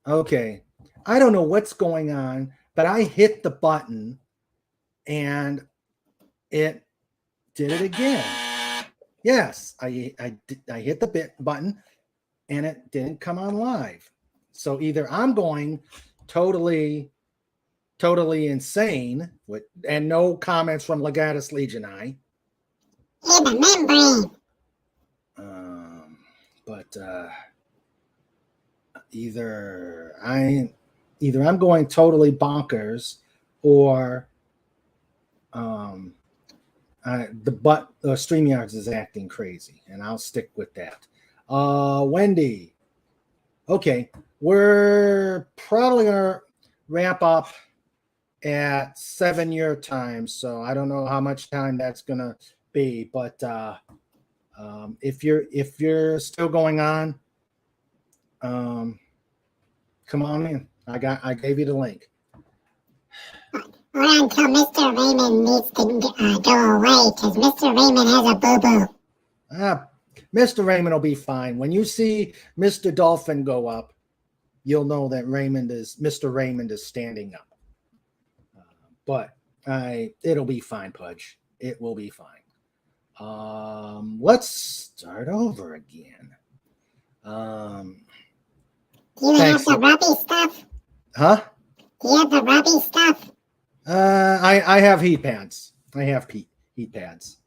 Okay. I don't know what's going on, but I hit the button and it did it again. Yes, I hit the button and it didn't come on live. So either I'm going totally insane with, and no comments from Legatus Legionii. In the membrane. But either I'm going totally bonkers, or the StreamYards is acting crazy, and I'll stick with that. Wendy, okay, we're probably gonna wrap up at 7 your time, so I don't know how much time that's gonna be, but if you're still going on, come on in. I gave you the link. Or until Mr. Raymond needs to go away, because Mr. Raymond has a boo-boo. Mr. Raymond will be fine. When you see Mr. Dolphin go up, you'll know that Mr. Raymond is standing up. But it'll be fine, Pudge. It will be fine. Let's start over again. Do you have the rubby stuff? Huh? Do you have the rubby stuff? I have heat pads. I have heat pads.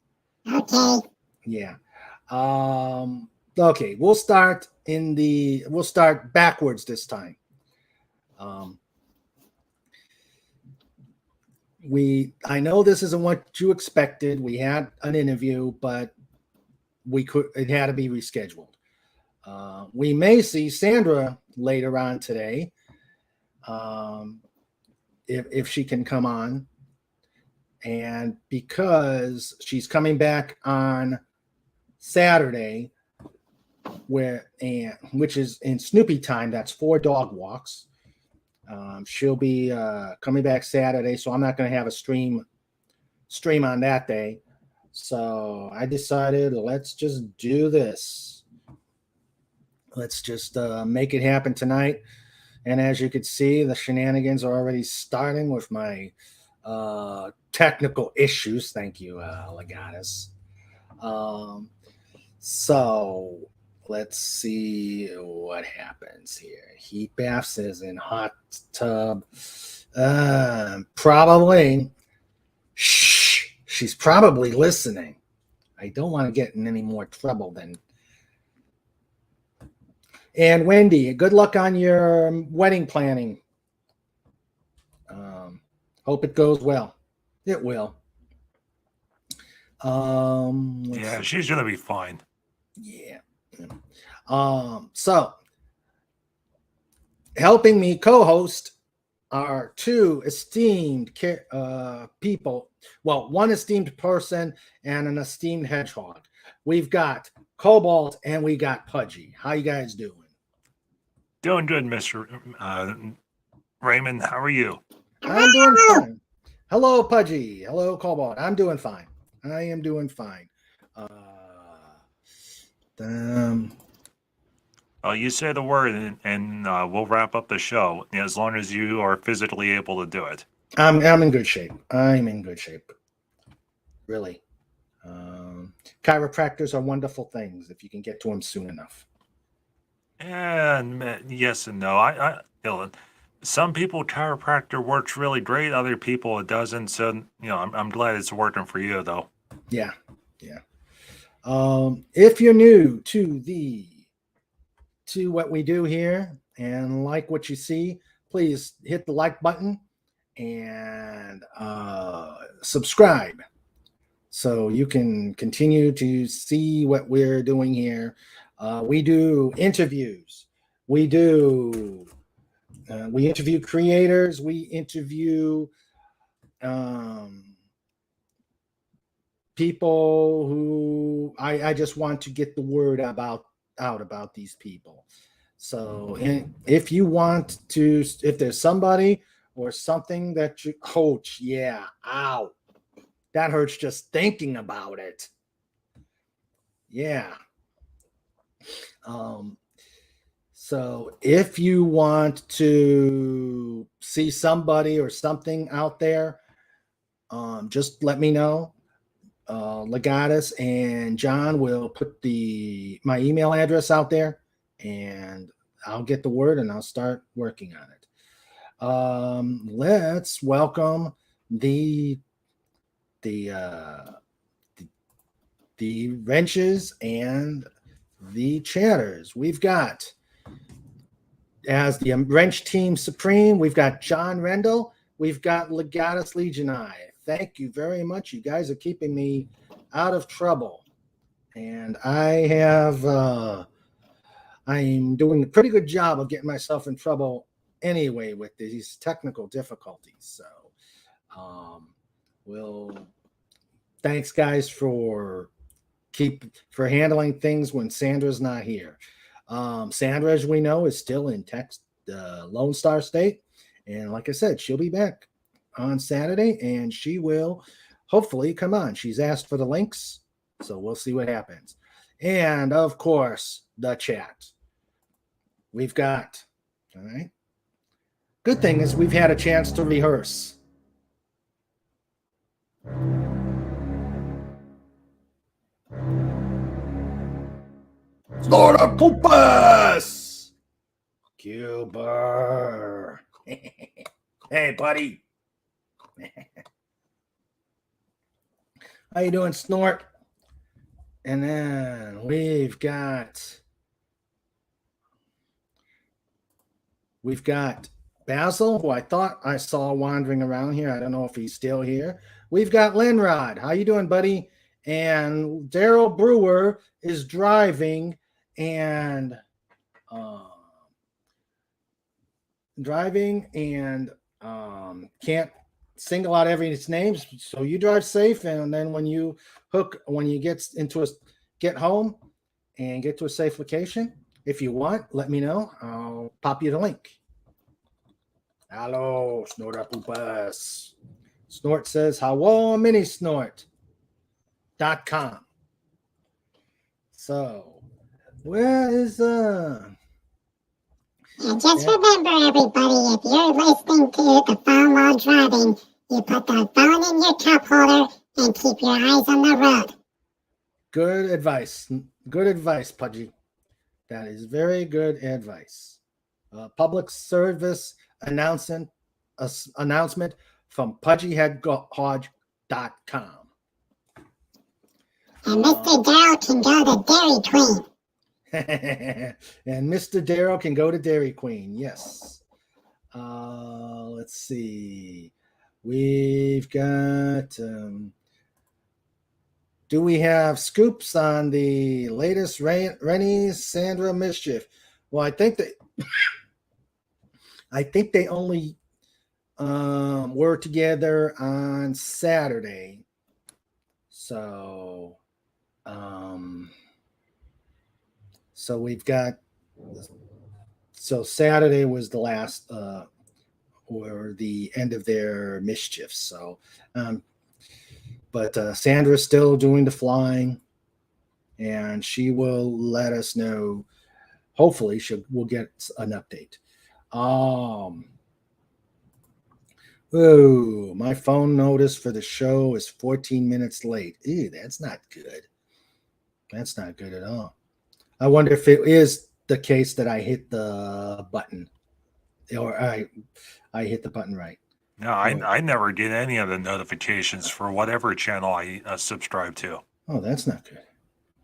Okay. Yeah. Okay, we'll start backwards this time. I know this isn't what you expected. We had an interview, but it had to be rescheduled. We may see Sandra later on today, if she can come on, and because she's coming back on Saturday, which is in Snoopy time, that's 4 dog walks. She'll be coming back Saturday, so I'm not going to have a stream on that day. So I decided, let's just do this. Let's just make it happen tonight. And as you can see, the shenanigans are already starting with my technical issues. Thank you, Legatus. So let's see what happens here. Heat baths is in hot tub. Probably. Shh. She's probably listening. I don't want to get in any more trouble than. And Wendy, good luck on your wedding planning. Hope it goes well. It will. Yeah, she's gonna be fine. Yeah. So helping me co-host are 2 esteemed people. Well, 1 esteemed person and an esteemed hedgehog. We've got Cobalt and we got Pudgy. How you guys doing? Doing good, Mr. Raymond. How are you? I'm doing fine. Hello, Pudgy. Hello, Cobalt. I'm doing fine. I am doing fine. You say the word, and we'll wrap up the show as long as you are physically able to do it. I'm in good shape. I'm in good shape. Really. Chiropractors are wonderful things if you can get to them soon enough. And yes and no. Some people chiropractor works really great. Other people it doesn't. So I'm glad it's working for you though. Yeah. If you're new to what we do here and like what you see, please hit the like button and subscribe so you can continue to see what we're doing here. We do interviews. We interview creators. We interview people who I just want to get the word out about these people. So if you want to, if there's somebody or something that you coach, yeah, ow, that hurts just thinking about it. Yeah. So if you want to see somebody or something out there, just let me know. Legatus and John will put my email address out there, and I'll get the word and I'll start working on it. Let's welcome the wrenches and the chatters. We've got, as the wrench team supreme, we've got John Rendell. We've got Legatus Legionii. Thank you very much. You guys are keeping me out of trouble. And I'm doing a pretty good job of getting myself in trouble anyway with these technical difficulties. So, thanks guys for handling things when Sandra's not here. Sandra, as we know, is still in Lone Star State. And like I said, she'll be back on Saturday, and she will hopefully come on. She's asked for the links, so we'll see what happens. And, of course, the chat. We've got, all right. Good thing is we've had a chance to rehearse. Florida Poopas! Cuber. Hey, buddy. How you doing, Snort? And then we've got Basil, who I thought I saw wandering around here. I don't know if he's still here. We've got Linrod. How you doing, buddy? And Daryl Brewer is driving and can't single out everybody's names. So you drive safe, and then when you get home and get to a safe location, if you want, let me know. I'll pop you the link. Hello, Snortapupas. Snort says, hello, minisnort.com. So, where is And just remember, everybody, if you're listening to the phone while driving, you put the phone in your cup holder and keep your eyes on the road. Good advice. Good advice, Pudgy. That is very good advice. Public service announcement from pudgyheadhodge.com. And Mr. Darrell can go to Dairy Queen. And Mr. Darrow can go to Dairy Queen. Yes. Let's see. We've got. Do we have scoops on the latest Rennie's Sandra mischief? Well, I think they only were together on Saturday. So. So we've got, so Saturday was the last, or the end of their mischief. So, but Sandra's still doing the flying, and she will let us know. Hopefully we'll get an update. Oh, my phone notice for the show is 14 minutes late. Ew, that's not good. That's not good at all. I wonder if it is the case that I hit the button, or I hit the button right. No, I never get any of the notifications for whatever channel I subscribe to. Oh, that's not good.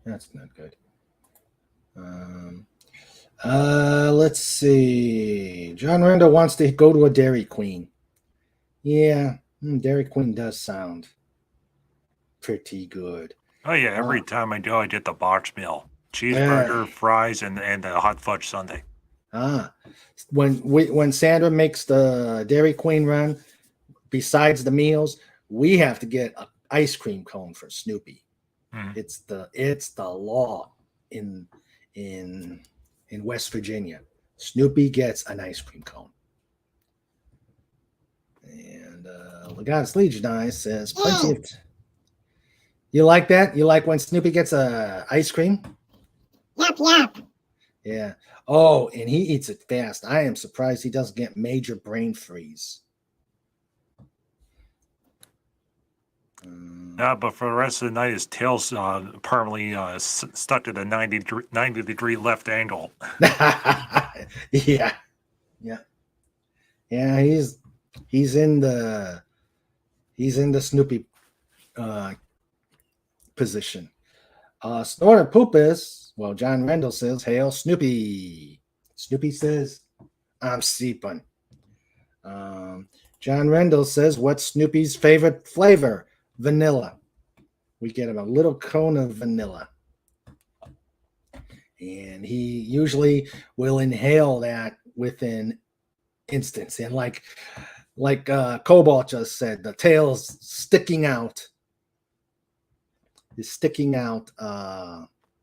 That's not good. Let's see. John Randall wants to go to a Dairy Queen. Yeah, Dairy Queen does sound pretty good. Oh yeah, every time I go, I get the box meal. Cheeseburger, fries, and a hot fudge sundae. When Sandra makes the Dairy Queen run, besides the meals, we have to get an ice cream cone for Snoopy. It's the law in West Virginia. Snoopy gets an ice cream cone. And Legatus Legionii says, plenty of. You like that? You like when Snoopy gets a ice cream? Yep. Yeah. Oh, and he eats it fast. I am surprised he doesn't get major brain freeze. Yeah, but for the rest of the night, his tail's permanently stuck at a 90 degree left angle. Yeah. Yeah. Yeah, he's in the Snoopy position. Snort and Poopus, well, John Rendell says, "Hail Snoopy." Snoopy says, "I'm sleeping." John Rendell says, "What's Snoopy's favorite flavor?" Vanilla. We get him a little cone of vanilla. And he usually will inhale that within instance. And like Cobalt just said, the tail's sticking out. Is sticking out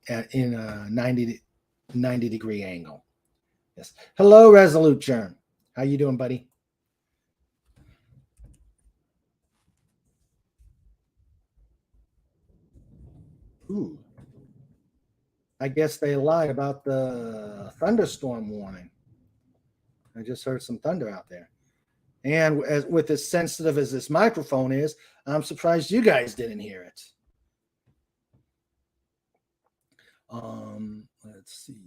in a 90 degree angle. Yes. Hello, Resolute Germ. How you doing, buddy? Ooh. I guess they lied about the thunderstorm warning. I just heard some thunder out there. And with as sensitive as this microphone is, I'm surprised you guys didn't hear it. Let's see.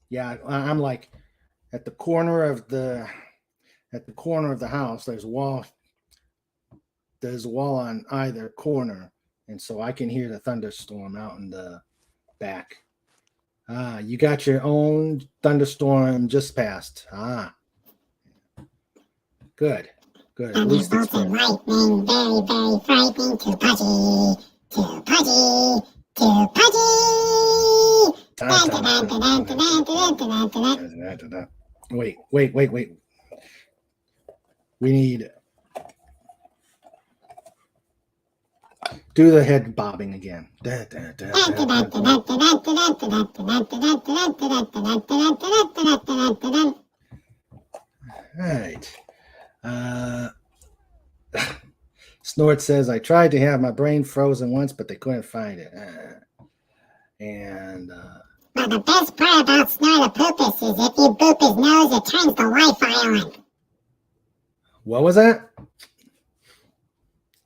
Yeah, I'm like at the corner of the house. There's a wall on either corner, and so I can hear the thunderstorm out in the back. You got your own thunderstorm just passed. Good. At least it's good. Lightning, very, very frightening. Too pudgy, too pudgy, too pudgy. Wait. We need. Do the head bobbing again. All right. Snort says, "I tried to have my brain frozen once, but they couldn't find it." But the best part about Snortopookus is if you boop his nose, it turns the Wi-Fi on. What was that?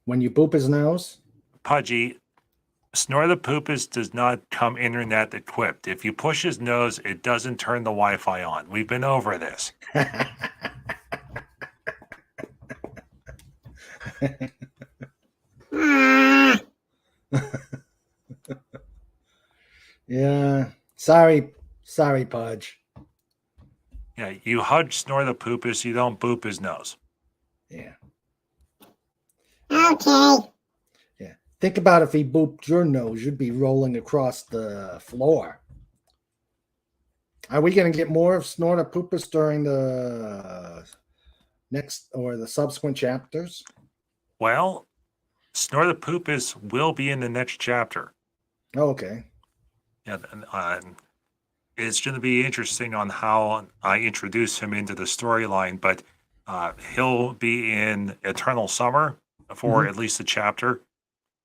When you boop his nose? Pudgy, Snortopookus does not come internet equipped. If you push his nose, it doesn't turn the Wi-Fi on. We've been over this. Yeah. Sorry, Pudge. Yeah, you hug Snortopookus, you don't boop his nose. Yeah. Okay. Yeah. Think about if he booped your nose, you'd be rolling across the floor. Are we going to get more of Snortopookus during the next or the subsequent chapters? Well, Snortopookus will be in the next chapter. Oh, okay. Yeah, it's going to be interesting on how I introduce him into the storyline, but he'll be in Eternal Summer for at least a chapter,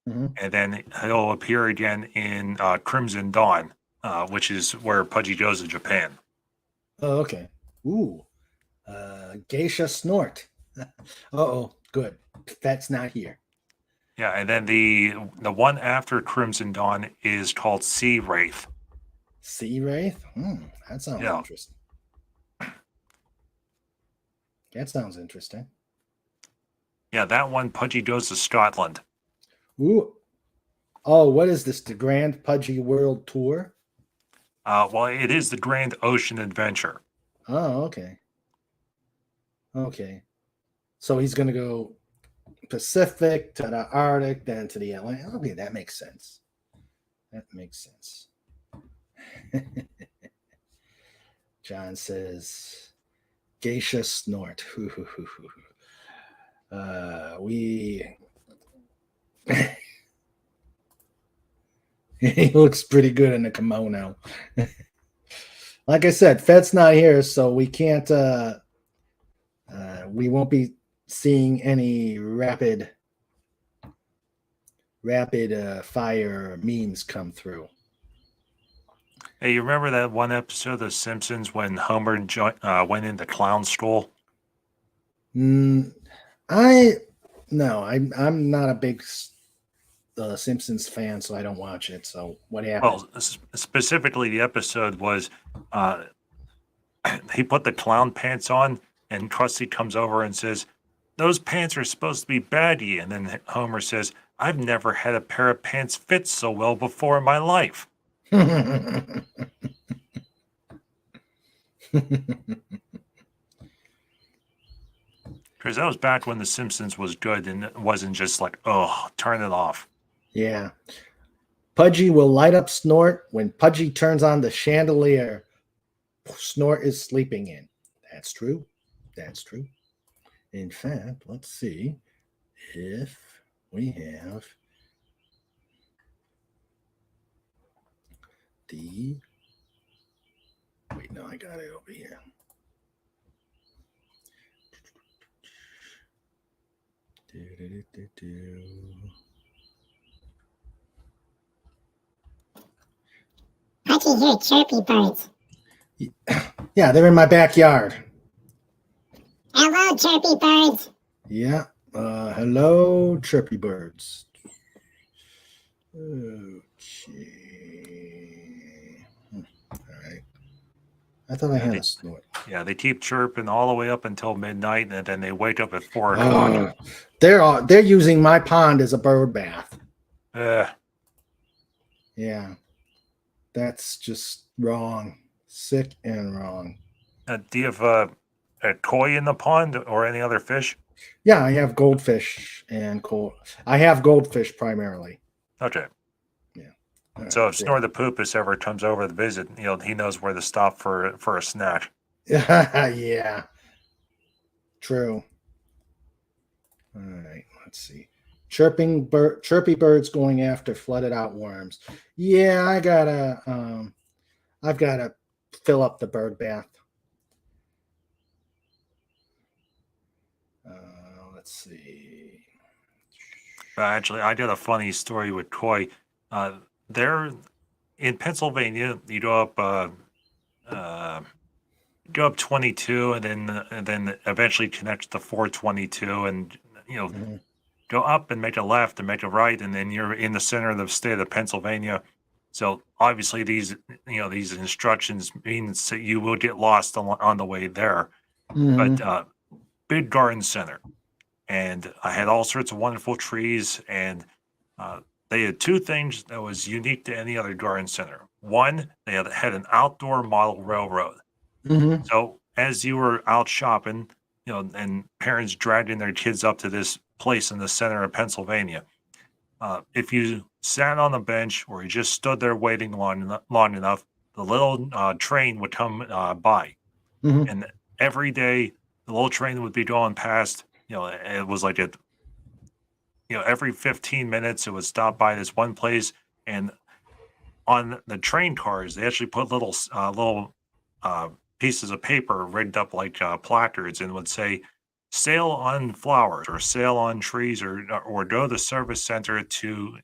and then he'll appear again in Crimson Dawn, which is where Pudgy goes to Japan. Oh, okay. Ooh, Geisha Snort. Good. That's not here. Yeah, and then the one after Crimson Dawn is called Sea Wraith. Sea Wraith? That sounds interesting. That sounds interesting. Yeah, that one, Pudgy goes to Scotland. Ooh. Oh, what is this? The Grand Pudgy World Tour? Well, it is the Grand Ocean Adventure. Oh, okay. Okay. So he's going to go Pacific to the Arctic, then to the Atlantic. Okay, that makes sense. John says, Geisha Snort. He looks pretty good in the kimono. Like I said, Fed's not here, so we can't. We won't be seeing any rapid rapid fire memes come through. Hey, you remember that one episode of The Simpsons when Homer went into clown school? I'm not a big Simpsons fan, so I don't watch it. So what happened? Well, specifically, the episode was uh, he put the clown pants on, and Krusty comes over and says, "Those pants are supposed to be baggy." And then Homer says, "I've never had a pair of pants fit so well before in my life." Because that was back when The Simpsons was good and it wasn't just like, oh, turn it off. Yeah. Pudgy will light up Snort when Pudgy turns on the chandelier Snort is sleeping in. That's true. That's true. In fact, let's see if we have the. Wait, no, I got it over here. I can hear chirpy birds. Yeah, they're in my backyard. Hello, chirpy birds. Yeah. Hello, chirpy birds. Okay. All right. I thought I had a snort. Yeah, they keep chirping all the way up until midnight, and then they wake up at 4 o'clock. They're using my pond as a bird bath. Yeah. That's just wrong. Sick and wrong. Do you have a koi in the pond or any other fish? Yeah, I have goldfish and I have goldfish primarily. Okay. Yeah. So if Snore the Poopus ever comes over to visit, he knows where to stop for a snack. Yeah. True. All right, let's see. Chirpy birds going after flooded out worms. Yeah, I've gotta fill up the bird bath. Let's see. Actually, I did a funny story with koi. There in Pennsylvania, you go up 22, and then eventually connect to 422, and Mhm. go up and make a left and make a right, and then you're in the center of the state of Pennsylvania. So obviously, these instructions means that you will get lost on the way there. Mhm. But big garden center, and I had all sorts of wonderful trees, and they had two things that was unique to any other garden center. One, they had an outdoor model railroad. Mhm. So as you were out shopping, and parents dragging their kids up to this place in the center of Pennsylvania, if you sat on a bench or you just stood there waiting long enough, the little train would come by, Mhm. and every day the little train would be going past. It was like every 15 minutes it would stop by this one place, and on the train cars they actually put little uh, pieces of paper rigged up like placards, and would say "sale on flowers" or "sale on trees," or "go to the service center to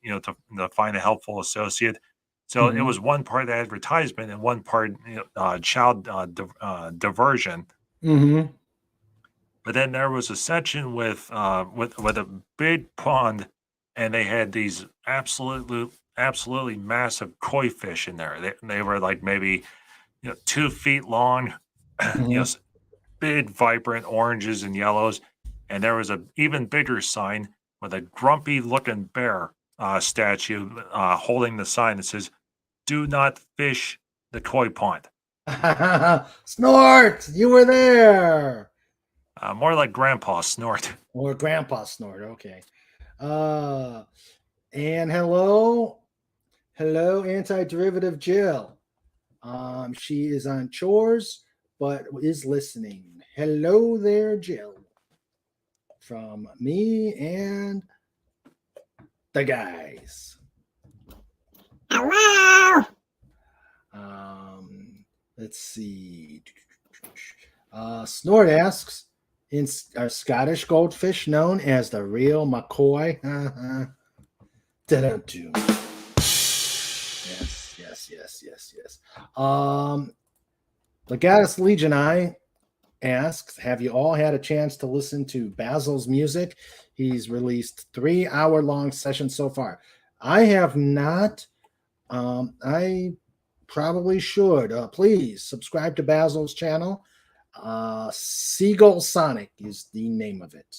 find a helpful associate." So it Mhm. was one part advertisement and one part child diversion. Mhm. But then there was a section with a big pond, and they had these absolutely massive koi fish in there. They were like maybe 2 feet long, Mhm. big vibrant oranges and yellows, and there was a even bigger sign with a grumpy looking bear statue holding the sign that says, "Do not fish the koi pond." Snort, you were there. More like Grandpa Snort. Or Grandpa Snort. Okay. Uh, and hello, anti-derivative Jill. She is on chores, but is listening. Hello there, Jill. From me and the guys. Hello. Let's see. Snort asks, are Scottish goldfish known as the real McCoy? Da-da-do. Yes. Legatus Legion I asks, have you all had a chance to listen to Basil's music? He's released 3-hour-long sessions so far. I have not. I probably should. Please subscribe to Basil's channel. Seagull Sonic is the name of it.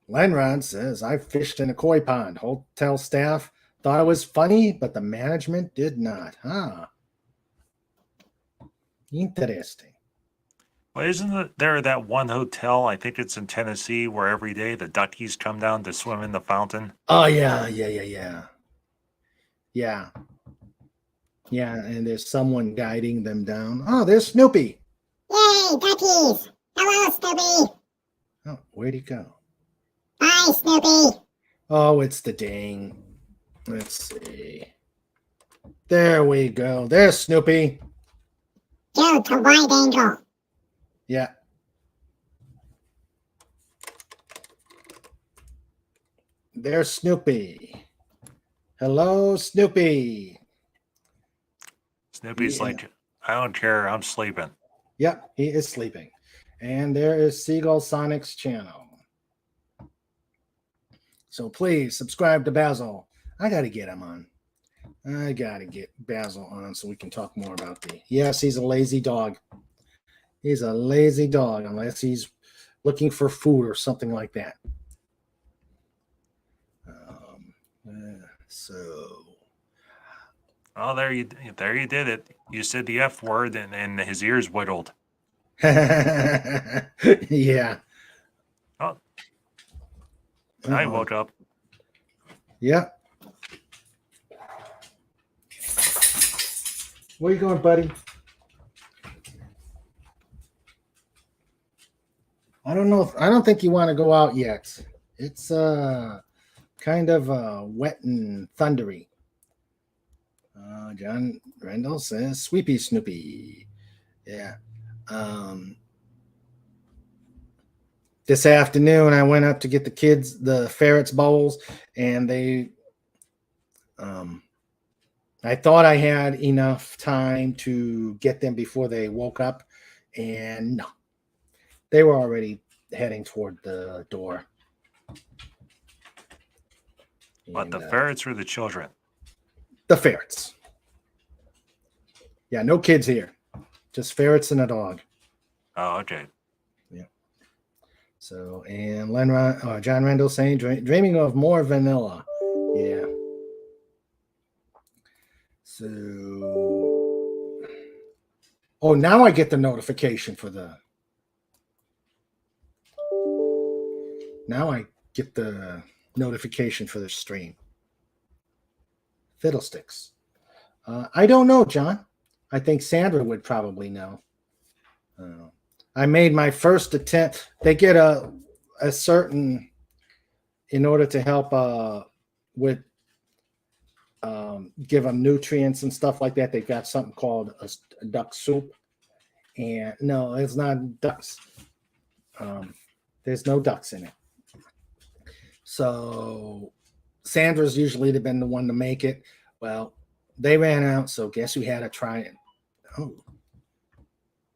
Lenrod says, I fished in a koi pond. Hotel staff thought it was funny, but the management did not. Interesting. Well, isn't there that one hotel, I think it's in Tennessee, where every day the duckies come down to swim in the fountain? Oh, yeah. Yeah, and there's someone guiding them down. Oh, there's Snoopy. Yay, duckies! Hello, Snoopy! Oh, where'd he go? Bye, Snoopy! Oh, it's the ding. Let's see. There we go. There's Snoopy. Go to wide angle. Yeah. There's Snoopy. Hello, Snoopy. Snoopy's like, I don't care, I'm sleeping. Yep, he is sleeping. And there is Seagull Sonic's channel. So please subscribe to Basil. I got to get him on. I got to get Basil on so we can talk more about the... Yes, he's a lazy dog. He's a lazy dog unless he's looking for food or something like that. Oh, there you did it. You said the F word and his ears whittled. Yeah. Oh, I woke up. Yeah. Where you going, buddy? I don't know. I don't think you want to go out yet. It's kind of wet and thundery. John Rendell says, Sweepy Snoopy. Yeah. This afternoon, I went up to get the kids the ferrets bowls, and they, I thought I had enough time to get them before they woke up, and no, they were already heading toward the door. But the ferrets or the children? The ferrets. Yeah, no kids here. Just ferrets and a dog. Oh, okay. Yeah. So, and John Randall saying, dreaming of more vanilla. Yeah. So, oh, now I get the notification for the... Now I get the notification for the stream. Fiddlesticks. I don't know, John. I think Sandra would probably know. I made my first attempt. They get a certain, in order to help with give them nutrients and stuff like that. They've got something called a duck soup. And no, it's not ducks. There's no ducks in it. So Sandra's usually been the one to make it. Well, they ran out, so guess who had to try it? Oh,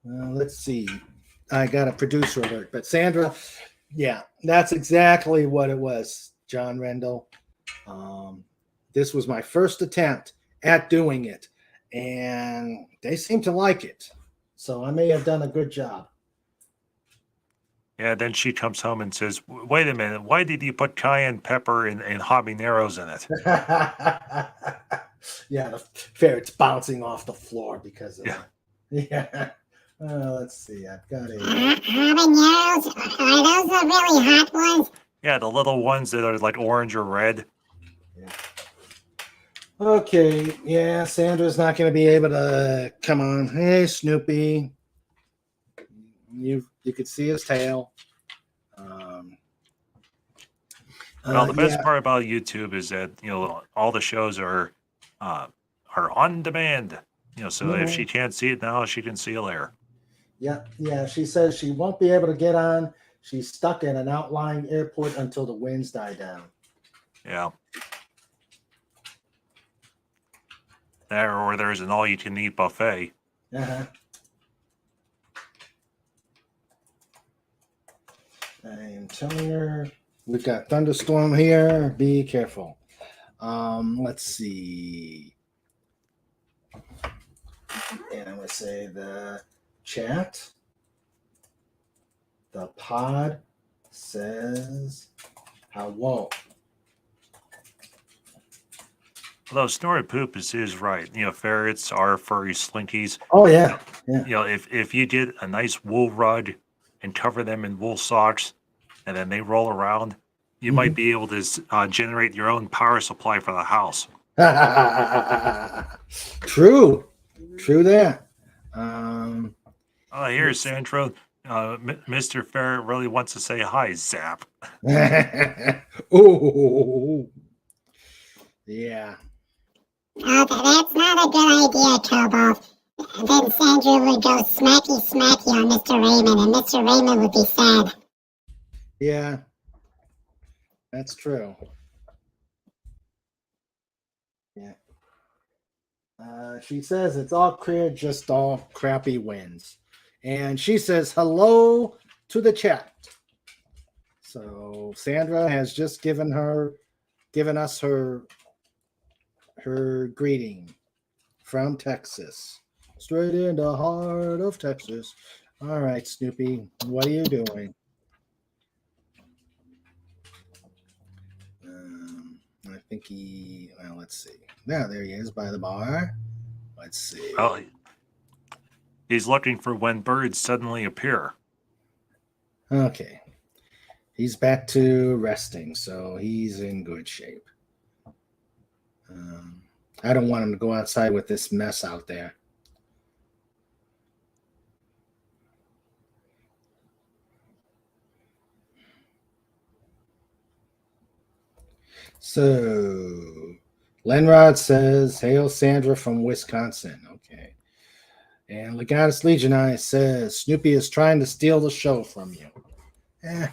well, let's see. I got a producer alert, but Sandra, yeah, that's exactly what it was, John Rendell. This was my first attempt at doing it, and they seem to like it. So I may have done a good job. Yeah, then she comes home and says, wait a minute, why did you put cayenne pepper and habaneros in it? Yeah, the ferret's bouncing off the floor because of yeah. Let's see. I've got a habaneros. Are those the really hot ones? Yeah, the little ones that are like orange or red. Yeah. Okay. Yeah, Sandra's not going to be able to come on. Hey, Snoopy. You could see his tail. Well, the best part about YouTube is that all the shows are on demand. So if she can't see it now, she can see it later. Yeah. She says she won't be able to get on. She's stuck in an outlying airport until the winds die down. Yeah. Or there's an all-you-can-eat buffet. Uh-huh. I am telling her we've got thunderstorm here. Be careful. Let's see. And I'm going to say the chat. The pod says hello. Although snorted poop is right. Ferrets are furry slinkies. Oh, yeah. If you get a nice wool rug and cover them in wool socks, and then they roll around, you might be able to generate your own power supply for the house. True that. Here's Sandro. Mr. Ferret really wants to say hi, Zap. Oh, yeah. That's not a good idea, Turbo. Then Sandra would go smacky on Mr. Raymond, and Mr. Raymond would be sad. Yeah, that's true. Yeah. She says it's all clear, just all crappy winds. And she says hello to the chat. So Sandra has just given us her greeting from Texas. Straight in the heart of Texas. All right, Snoopy, what are you doing? I think let's see. There he is by the bar. Let's see. Oh, he's looking for when birds suddenly appear. Okay. He's back to resting, so he's in good shape. I don't want him to go outside with this mess out there. So, Lenrod says, hail Sandra from Wisconsin. Okay. And Legatus Legionai says, Snoopy is trying to steal the show from you. Yeah.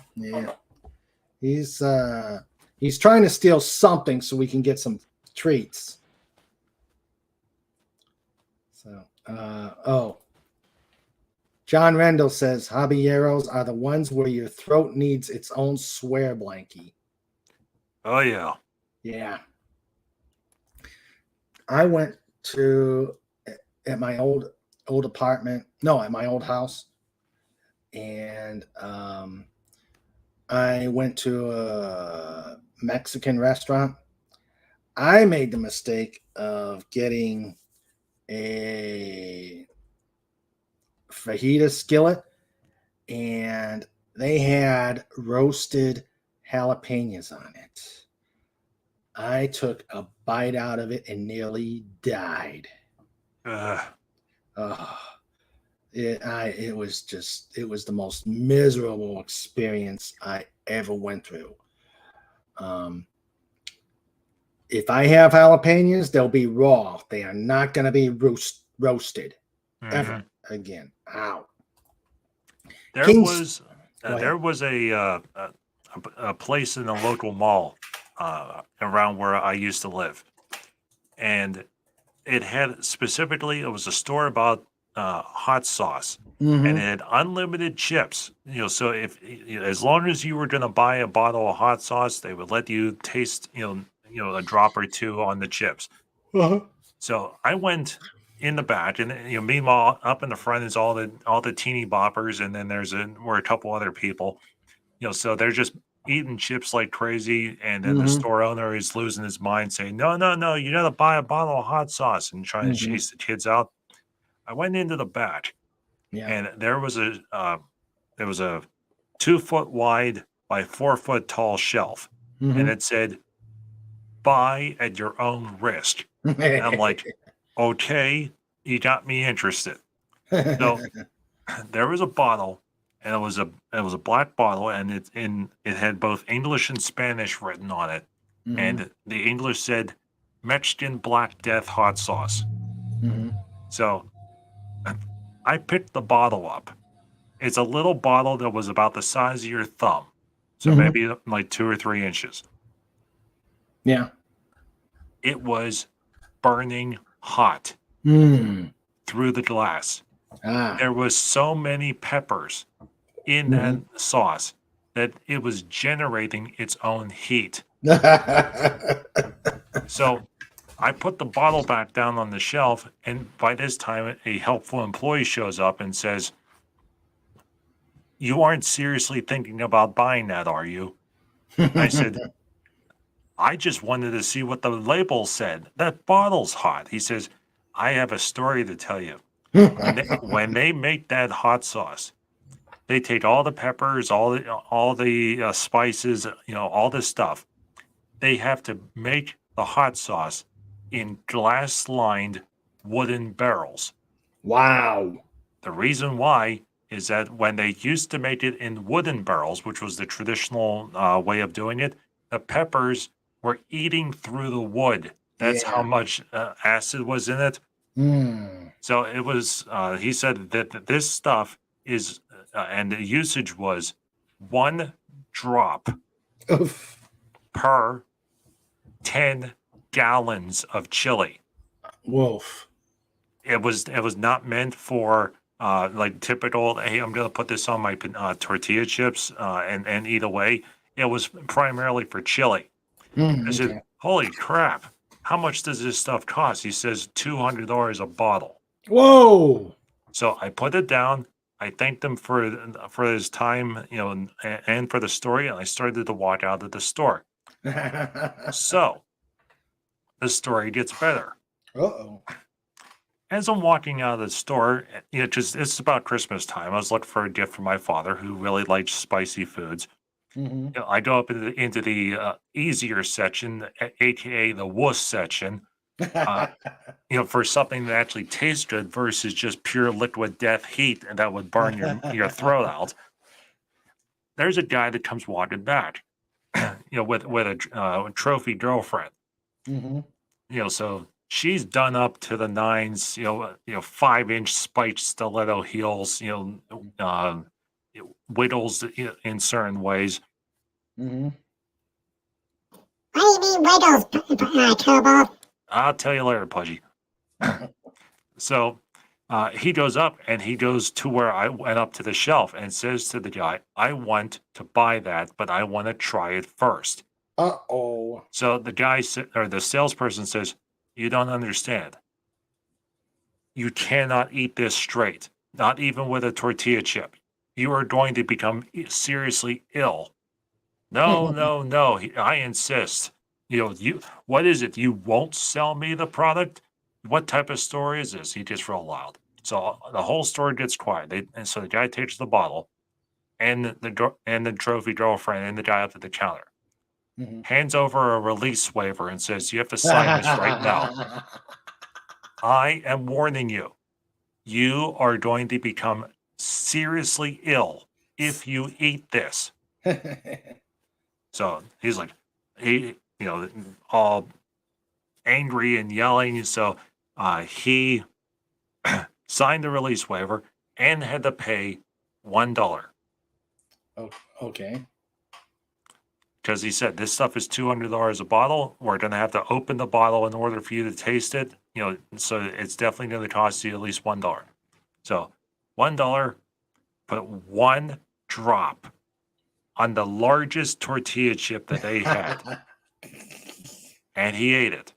He's trying to steal something so we can get some treats. So, John Rendell says, habaneros are the ones where your throat needs its own swear blankie. Oh, yeah. Yeah. I went at my old apartment, at my old house, and I went to a Mexican restaurant. I made the mistake of getting a fajita skillet, and they had roasted jalapenos on it. I took a bite out of it and nearly died. It was the most miserable experience I ever went through. If I have jalapenos, they'll be raw. They are not going to be roasted ever again. Ow. There was a place in the local mall around where I used to live, and it was a store about hot sauce, and it had unlimited chips. So as long as you were going to buy a bottle of hot sauce, they would let you taste a drop or two on the chips. So I went in the back, and meanwhile up in the front is all the teeny boppers, and then were a couple other people. So they're just eating chips like crazy, and then the store owner is losing his mind, saying, "No, you got to buy a bottle of hot sauce," and trying to chase the kids out. I went into the back, and there was a 2-foot wide by 4-foot tall shelf, and it said, "Buy at your own risk." And I'm like, okay, you got me interested. So there was a bottle, and it was a black bottle, and it had both English and Spanish written on it, and the English said Mexican Black Death hot sauce. So I picked the bottle up, It's a little bottle that was about the size of your thumb. So Mhm. maybe like 2 or 3 inches. Yeah. It was burning hot Mm. through the glass. Ah. There was so many peppers in that Mhm. sauce that it was generating its own heat. So I put the bottle back down on the shelf, and by this time, a helpful employee shows up and says, "You aren't seriously thinking about buying that, are you?" I said, "I just wanted to see what the label said. That bottle's hot." He says, "I have a story to tell you. When they make that hot sauce, they take all the peppers, all the spices, all this stuff. They have to make the hot sauce in glass-lined wooden barrels. Wow. The reason why is that when they used to make it in wooden barrels, which was the traditional way of doing it, the peppers were eating through the wood. That's how Yeah. much acid was in it. Mm. So it was, he said that this stuff is, and the usage was 1 drop Oof. per 10 gallons of chili. Wolf. It was not meant for like typical, hey, I'm gonna put this on my tortilla chips and eat away. It was primarily for chili. I Mm, said, okay. holy crap, how much does this stuff cost? He says $200 a bottle. Whoa. So I put it down. I thanked him for his time, and for the story, and I started to walk out of the store. So the story gets better. Uh-oh. As I'm walking out of the store, just it's about Christmas time. I was looking for a gift for my father, who really likes spicy foods. Mm-hmm. I go up into the easier section, aka the wuss section. Uh, for something that actually tastes good versus just pure liquid death heat and that would burn your throat out. There's a guy that comes walking back, with a trophy girlfriend. Mm-hmm. So she's done up to the nines. 5-inch spiked stiletto heels. Wiggles in certain ways. Mm-hmm. What do you mean wiggles, Turbo? I'll tell you later, Pudgy. So he goes up and he goes to where I went up to the shelf and says to the guy, I want to buy that, but I want to try it first. Uh-oh. So the guy or the salesperson says, you don't understand. You cannot eat this straight, not even with a tortilla chip. You are going to become seriously ill. No, no, no. I insist. What is it? You won't sell me the product? What type of story is this? He gets real loud. So the whole store gets quiet. And so the guy takes the bottle and the trophy girlfriend and the guy up at the counter Mhm. hands over a release waiver and says, you have to sign this right now. I am warning you. You are going to become seriously ill if you eat this. So he's like, all angry and yelling. So he signed the release waiver and had to pay $1 Oh, okay. because he said this stuff is $200 a bottle. We're going to have to open the bottle in order for you to taste it. So it's definitely going to cost you at least $1. So $1, put 1 drop on the largest tortilla chip that they had, and he ate it.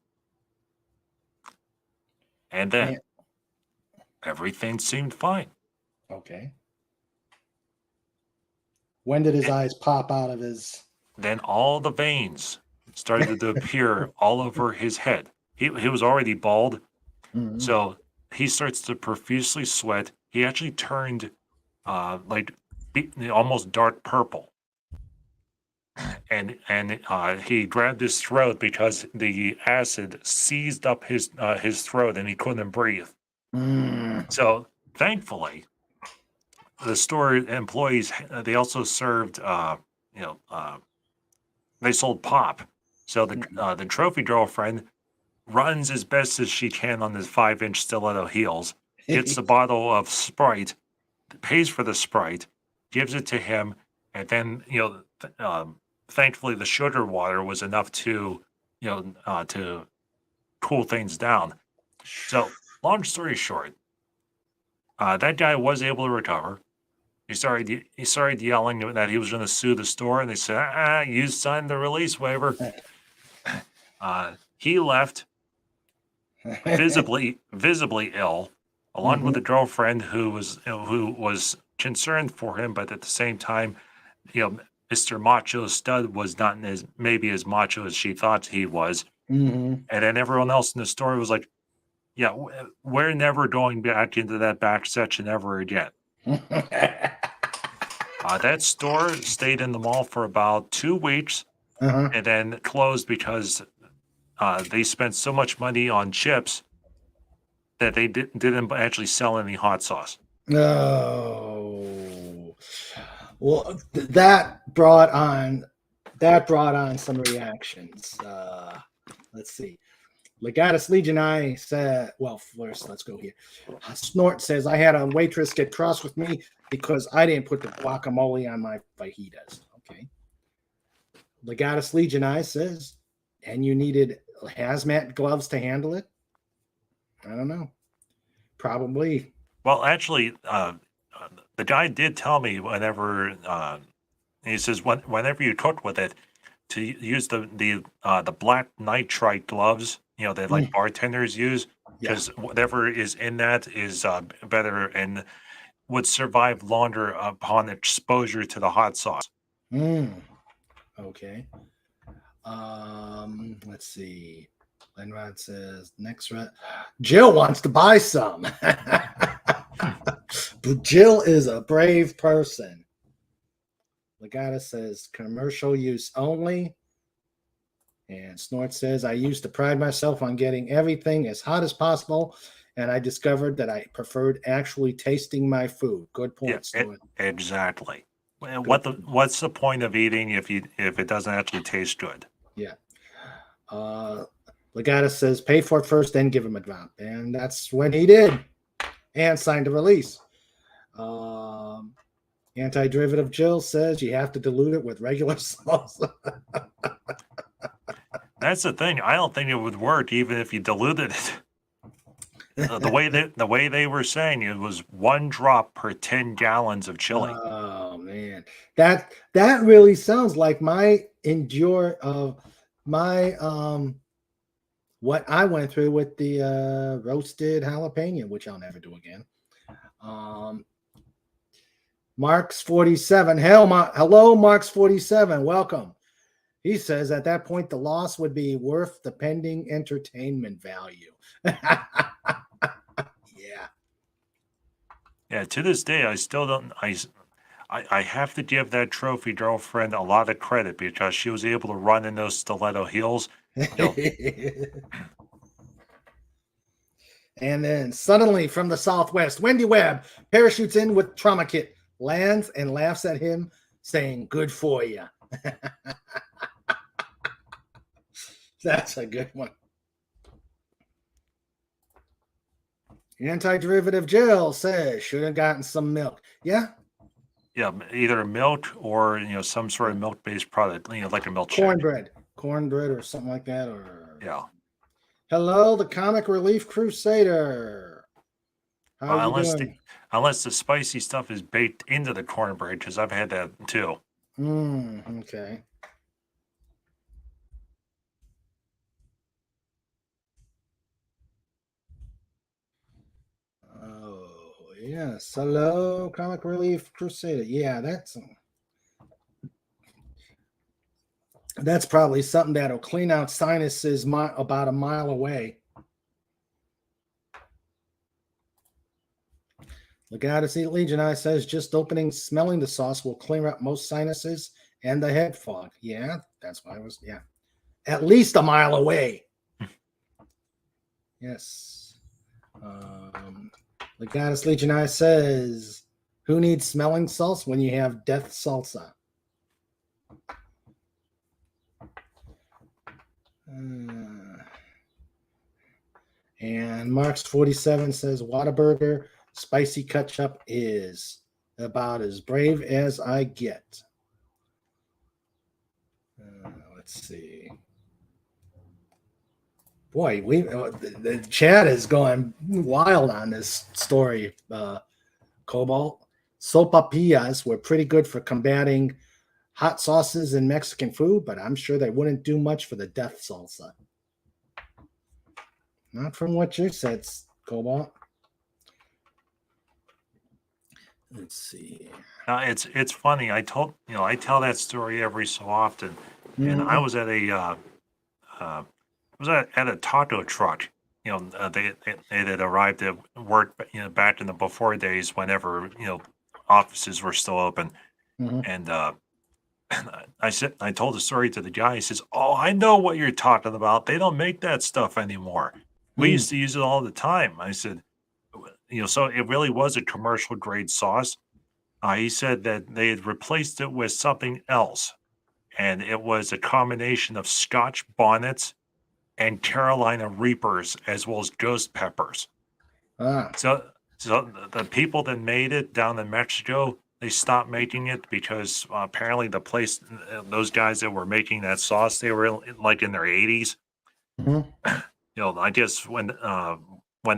And then Yeah. everything seemed fine. Okay. When did his eyes pop out of his? Then all the veins started to appear all over his head. He was already bald, Mhm. so he starts to profusely sweat. He actually turned like almost dark purple, and he grabbed his throat because the acid seized up his throat and he couldn't breathe. Mm. So thankfully, the store employees they also served they sold pop. So the trophy girlfriend runs as best as she can on the 5-inch stiletto heels, gets a bottle of Sprite, pays for the Sprite, gives it to him, and then thankfully the sugar water was enough to to cool things down. So long story short, that guy was able to recover. He started yelling that he was going to sue the store, and they said, you signed the release waiver. He left visibly ill, along with a girlfriend who was concerned for him, but at the same time, Mr. Macho Stud was not maybe as macho as she thought he was. And then everyone else in the store was like, yeah, we're never going back into that back section ever again. That store stayed in the mall for about 2 weeks and then closed because they spent so much money on chips that they didn't actually sell any hot sauce. No. Well, that brought on some reactions. Let's see. Legatus Legion I said, well, first, let's go here. Snort says, I had a waitress get cross with me because I didn't put the guacamole on my fajitas. Okay. Legatus Legion I says, and you needed hazmat gloves to handle it? I don't know. Probably. Well, actually, the guy did tell me whenever he says whenever you cook with it, to use the black nitrite gloves, that like bartenders use, because whatever is in that is better and would survive longer upon exposure to the hot sauce. Okay. Let's see. Lenrod says next Jill wants to buy some. But Jill is a brave person. Legata says commercial use only. And Snort says, I used to pride myself on getting everything as hot as possible, and I discovered that I preferred actually tasting my food. Good point, Snort. Exactly. What's the point of eating if it doesn't actually taste good? Yeah. Legata says, pay for it first, then give him a drop. And that's when he did. And signed a release. Anti-derivative Jill says you have to dilute it with regular salsa. That's the thing. I don't think it would work even if you diluted it. The way they were saying it was 1 drop per 10 gallons of chili. Oh man, that really sounds like my what I went through with the roasted jalapeno, which I'll never do again. Marks 47. Hello, Marks 47. Welcome. He says at that point the loss would be worth the pending entertainment value. Yeah. To this day, I still don't. I have to give that trophy girlfriend a lot of credit because she was able to run in those stiletto heels. And then suddenly from the southwest, Wendy Webb parachutes in with trauma kit, lands and laughs at him, saying, "Good for you." That's a good one. Anti-derivative Jill says, should have gotten some milk. Yeah. Yeah, either milk or some sort of milk-based product, like a milkshake. Cornbread or something like that. Or yeah. Hello, the Comic Relief Crusader. How are you doing? Unless the spicy stuff is baked into the cornbread, because I've had that too. Okay. Oh, yes. Hello, Comic Relief Crusader. Yeah, that's probably something that'll clean out sinuses about a mile away. Legatus Legion I says just smelling the sauce will clear up most sinuses and the head fog. Yeah, that's why I was, at least a mile away. Yes. Legatus Legion I says, who needs smelling salts when you have death salsa? And Marks 47 says Whataburger Spicy ketchup is about as brave as I get. Let's see. Boy, the chat is going wild on this story. Cobalt sopapillas were pretty good for combating hot sauces in Mexican food, but I'm sure they wouldn't do much for the death salsa. Not from what you said, Cobalt. Let's see. It's funny. I tell that story every so often, and I was at a taco truck. They had arrived at work, back in the before days whenever offices were still open, and I told the story to the guy. He says, "Oh, I know what you're talking about. They don't make that stuff anymore. We used to use it all the time." I said, so it really was a commercial grade sauce. He said that they had replaced it with something else, and it was a combination of Scotch bonnets and Carolina Reapers, as well as ghost peppers. So the people that made it down in Mexico, they stopped making it because apparently the place, those guys that were making that sauce, they were like in their 80s. I guess when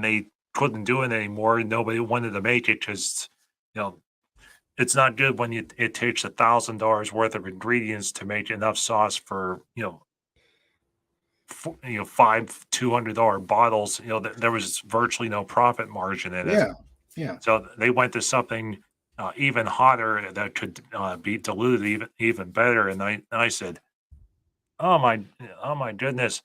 they couldn't do it anymore, nobody wanted to make it because it's not good when it takes $1,000 worth of ingredients to make enough sauce for five $200 bottles. There was virtually no profit margin in it. Yeah. So they went to something even hotter that could be diluted even better. And I said, oh my goodness,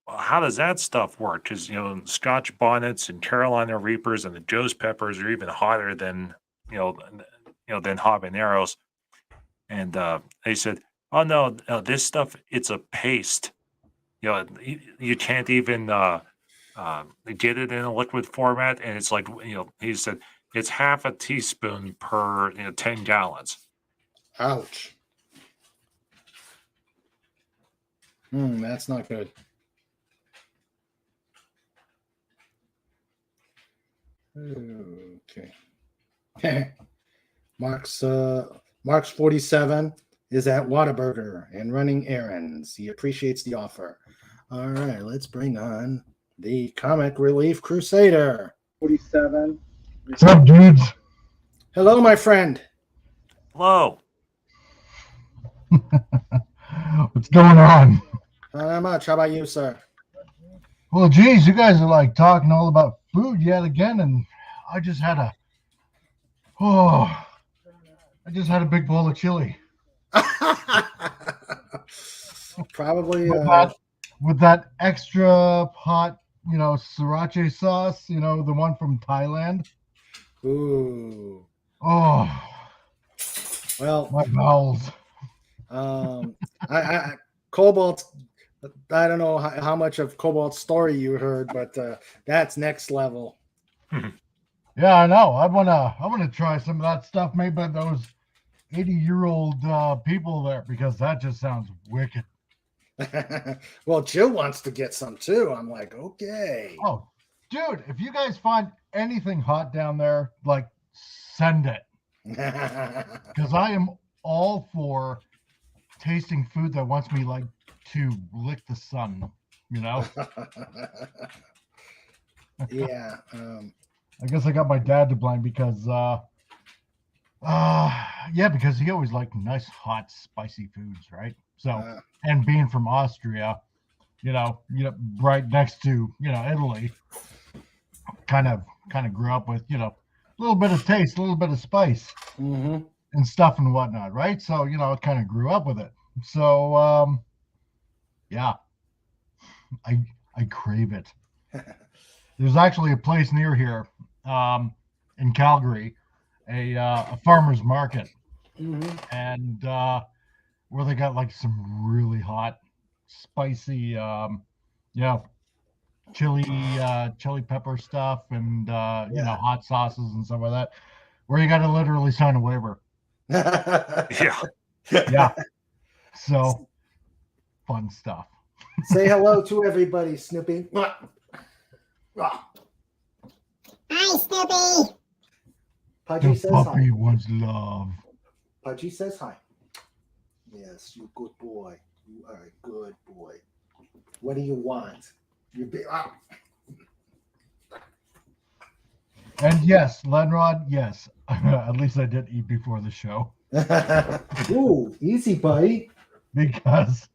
how does that stuff work? Because Scotch bonnets and Carolina Reapers and the Joe's peppers are even hotter than than habaneros. And they said, oh no, this stuff, it's a paste. You can't even get it in a liquid format, and it's like he said it's half a teaspoon per 10 gallons. Ouch. That's not good. Okay. Mark's 47 is at Whataburger and running errands. He appreciates the offer. All right, let's bring on the Comic Relief Crusader. 47. What's up, dudes? Hello, my friend. Hello. What's going on? Not much. How about you, sir? Well, geez, you guys are like talking all about food yet again, and I just had a big bowl of chili. Probably with that extra hot, sriracha sauce, the one from Thailand. Ooh. Oh, Well, my bowels. I Cobalt. I don't know how much of Cobalt's story you heard, but that's next level. Yeah, I know. I wanna try some of that stuff made by those 80-year-old people there, because that just sounds wicked. Well, Jill wants to get some too. I'm like, okay. Oh, dude, if you guys find anything hot down there, like, send it. Because I am all for tasting food that wants me, like, to lick the sun, Yeah. I guess I got my dad to blame because because he always liked nice, hot, spicy foods, right? So, and being from Austria, right next to, Italy, kind of grew up with, a little bit of taste, a little bit of spice and stuff and whatnot, right? So, it kind of grew up with it. So, yeah, I crave it. There's actually a place near here, in Calgary, a farmer's market, and where they got like some really hot, spicy, chili pepper stuff, and hot sauces and stuff like that, where you got to literally sign a waiver. Yeah. So fun stuff. Say hello to everybody, Snoopy. Hi, Snoopy. Pudgy The says hi. puppy wants love. Pudgy says hi. Yes, you good boy. You are a good boy. What do you want? You be And yes, Lenrod, yes. At least I did eat before the show. Ooh, easy, buddy. Because,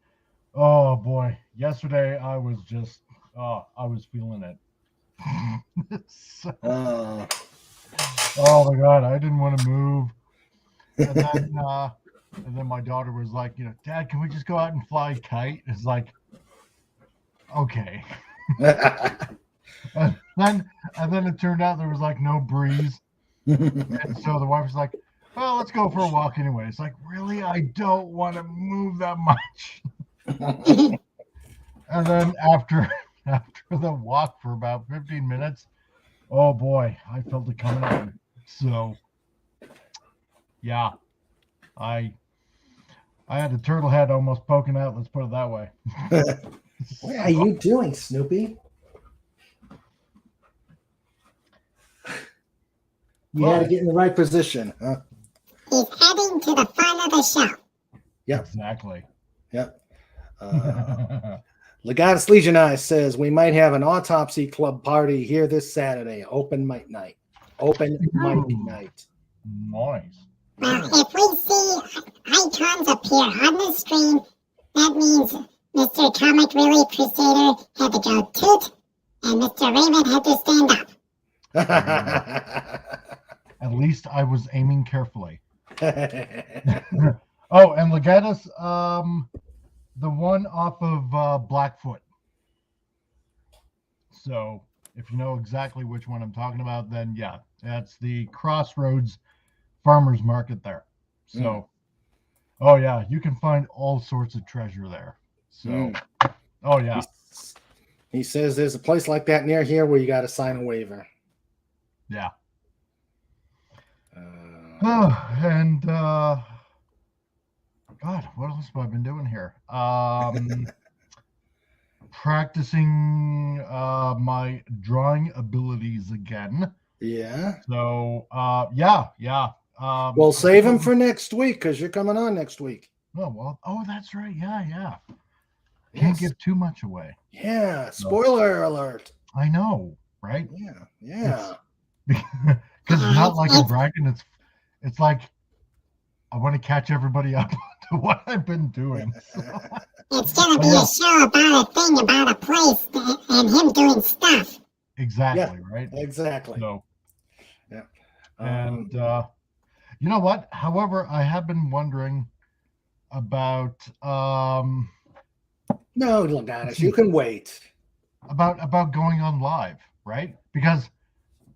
oh boy, yesterday I was just, I was feeling it. So, oh my God, I didn't want to move. And then my daughter was like, Dad, can we just go out and fly a kite? It's like, okay. And then it turned out there was like no breeze. And so the wife was like, well, let's go for a walk anyway. It's like, really? I don't want to move that much. And then after the walk for about 15 minutes, oh boy, I felt it coming on. So yeah, I had a turtle head almost poking out, let's put it that way. What are you doing, Snoopy? You had to get in the right position, huh? He's heading to the front of the show. Yep. Exactly. Yep. Legatus Legionized says we might have an autopsy club party here this Saturday. Open mic night. Open mic night. Nice. Well, if we see icons appear on the screen, that means Mr. Comic Relief Crusader had to go toot, and Mr. Raymond had to stand up. At least I was aiming carefully. Oh, and Legatus, the one off of Blackfoot. So if you know exactly which one I'm talking about, then yeah, that's the Crossroads Farmers Market there. So, oh yeah, you can find all sorts of treasure there. So, oh yeah. He says there's a place like that near here where you got to sign a waiver. Yeah. And God, what else have I been doing here? Practicing my drawing abilities again. Yeah. So yeah. We'll save them for next week because you're coming on next week. Oh well. Oh, that's right. Yeah. Can't give too much away. Yeah. Spoiler alert. I know, right? Yeah. Because it's not like I'm bragging. It's like I want to catch everybody up to what I've been doing. So. It's going to be a show about a thing, about a place, and him doing stuff. Exactly, right? Exactly. So, yeah. And you know what? However, I have been wondering about no, Legatus, you can wait. About going on live, right? Because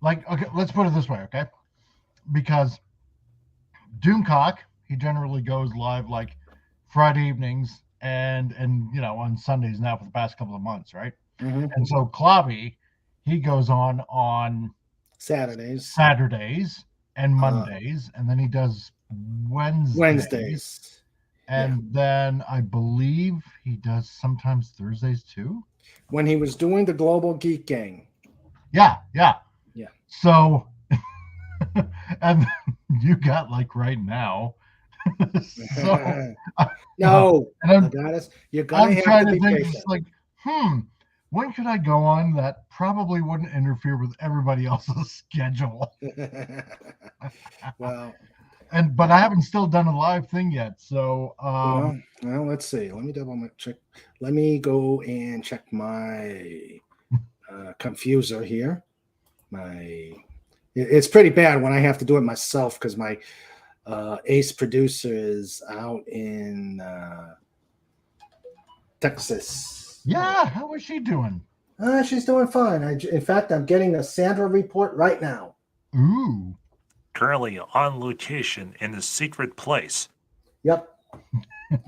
like, okay, let's put it this way, okay? Because Doomcock, he generally goes live like Friday evenings and on Sundays now for the past couple of months, right? Mm-hmm. And so Clobby, he goes on Saturdays and Mondays, and then he does Wednesdays. And then I believe he does sometimes Thursdays too. When he was doing the Global Geek Gang. Yeah. So, and you got like right now. So, no, and you're gonna have trying to to be think, patient. just like, when could I go on that probably wouldn't interfere with everybody else's schedule? Well, but I haven't still done a live thing yet. So, well, let's see. Let me double check. Let me go and check my confuser here. It's pretty bad when I have to do it myself because my ace producer is out in Texas. Yeah, how is she doing? She's doing fine. In fact, I'm getting a Sandra report right now. Ooh. Currently on location in a secret place. Yep.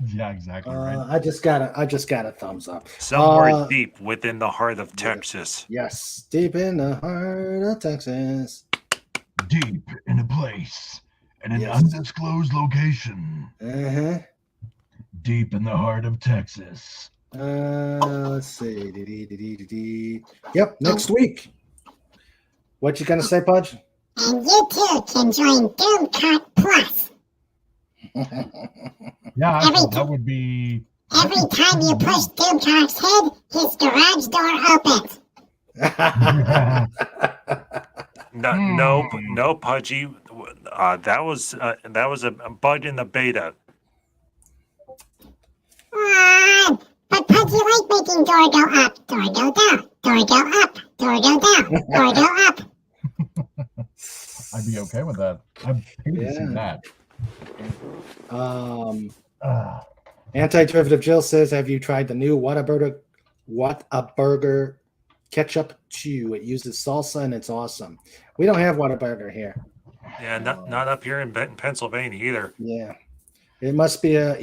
Yeah, exactly right. I just got a thumbs up. Somewhere deep within the heart of Texas. Yes, deep in the heart of Texas. Deep in a place in an undisclosed location. Deep in the heart of Texas. Let's see. Yep, next week. What you gonna say, Pudge? And you too can join Doomcart Plus. Yeah, Every actually, ti- that would be. Every time you push Doomcart's head, his garage door opens. No, Pudgy. That was a bug in the beta. But Pudgy like making door go up, door go down, door go up, door go down, door go up. I'd be okay with that. I'd pay to see Yeah. that. Anti-derivative Jill says, "Have you tried the new Whataburger ketchup chew? It uses salsa and it's awesome." We don't have Whataburger here. Yeah, not up here in Pennsylvania either. Yeah, it must be a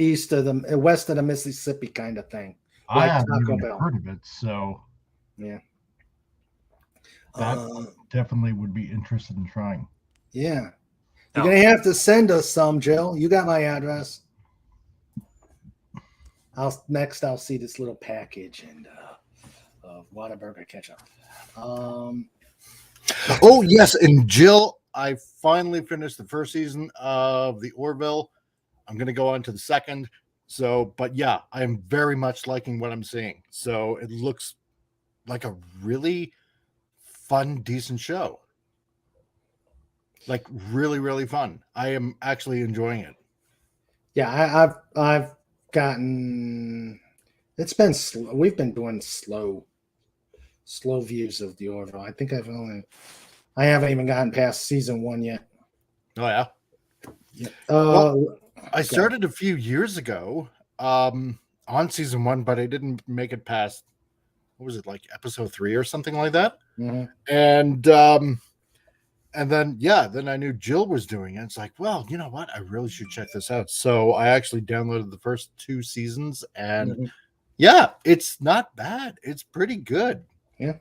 west of the Mississippi kind of thing. I Like haven't Taco even Bell. heard of it, so Yeah. that definitely would be interested in trying. Yeah. You're No. gonna have to send us some, Jill. You got my address. I'll see this little package and of Whataburger ketchup. Oh yes, and Jill, I finally finished the first season of the Orville. I'm going to go on to the second. So, but yeah, I'm very much liking what I'm seeing. So it looks like a really fun, decent show. Like really, really fun. I am actually enjoying it. Yeah, I've gotten. It's been slow. We've been doing slow views of the Orville. I think I haven't even gotten past season 1 yet. Oh yeah. Yeah. Well, I started a few years ago on season 1, but I didn't make it past, what was it, like episode 3 or something like that. Mm-hmm. And then I knew Jill was doing it. It's like, well, you know what? I really should check this out. So I actually downloaded the first 2 seasons, and yeah, it's not bad. It's pretty good. Yeah.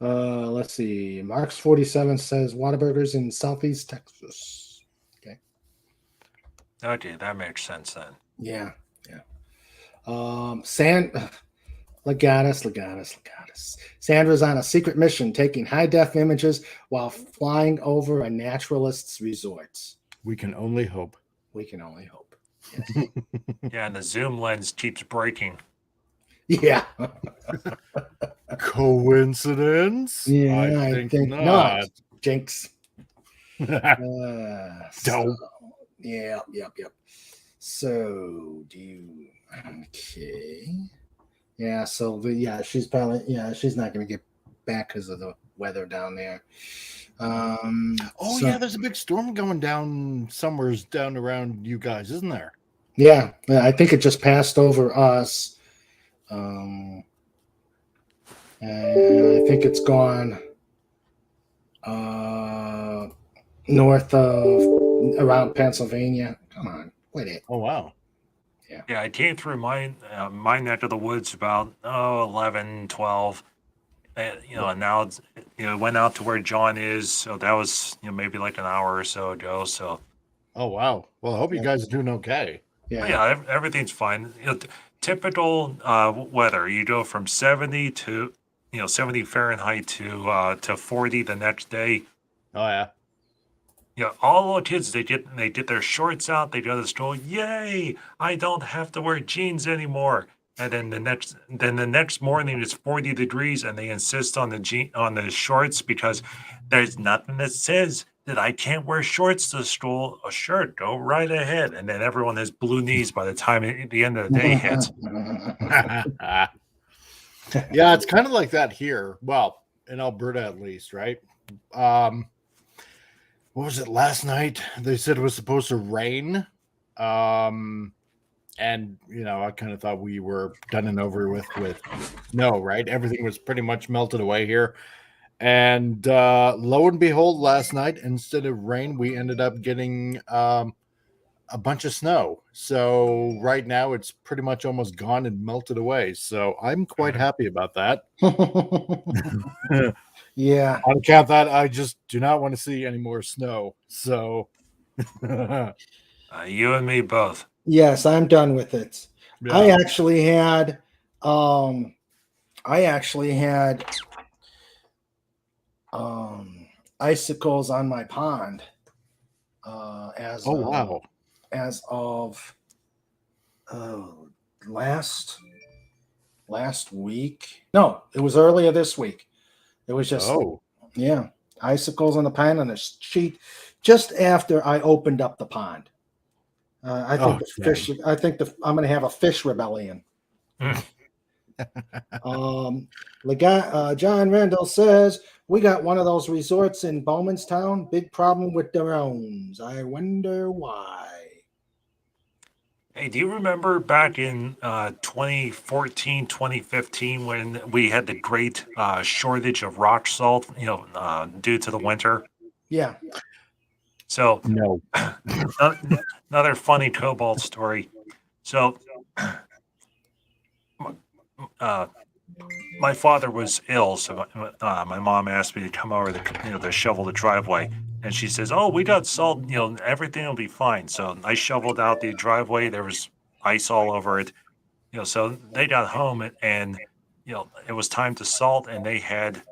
Let's see. Marks 47 says Whataburgers in Southeast Texas. Okay. Okay, that makes sense then. Yeah. Legatus. Sandra's on a secret mission taking high-def images while flying over a naturalist's resort. We can only hope. Yes. Yeah, and the zoom lens keeps breaking. Yeah. Coincidence? Yeah, I think not. Jinx. Dope. Yep. So okay. Yeah, so she's not gonna get back because of the weather down there. Yeah, there's a big storm going down somewhere down around you guys, isn't there? Yeah, I think it just passed over us. And I think it's gone north of around Pennsylvania. Come on, wait it. Oh wow. Yeah, I came through my neck of the woods about 11, 12. And now it's, went out to where John is, so that was maybe like an hour or so ago. So. Oh wow. Well, I hope you guys are doing okay. Yeah, everything's fine. Typical weather. You go from 70 to 70 Fahrenheit to 40 the next day. Oh yeah. Yeah, all the kids they get their shorts out. They go to school. Yay! I don't have to wear jeans anymore. And then the next morning it's 40 degrees, and they insist on the shorts because there's nothing that says that I can't wear shorts to school. Oh, sure, go right ahead. And then everyone has blue knees by the time the end of the day hits. Yeah, it's kind of like that here. Well, in Alberta at least, right? What was it last night? They said it was supposed to rain. And I kind of thought we were done and over with no, right? Everything was pretty much melted away here. And lo and behold, last night, instead of rain, we ended up getting a bunch of snow. So right now it's pretty much almost gone and melted away. So I'm quite happy about that. Yeah. On account of that, I just do not want to see any more snow. So You and me both. Yes, I'm done with it. yeah. I actually had icicles on my pond. Wow. As of last week. No, it was earlier this week. It was just yeah, icicles on the pond on a sheet just after I opened up the pond. I think the fish. I think I'm going to have a fish rebellion. The guy John Randall says we got one of those resorts in Bowmanstown. Big problem with drones. I wonder why. Hey, do you remember back in 2014, 2015 when we had the great shortage of rock salt, due to the winter? Yeah. So No. another funny cobalt story. So my father was ill, so my mom asked me to come over to shovel the driveway, and she says, "Oh, we got salt. Everything will be fine." So I shoveled out the driveway. There was ice all over it. So they got home and it was time to salt, and they had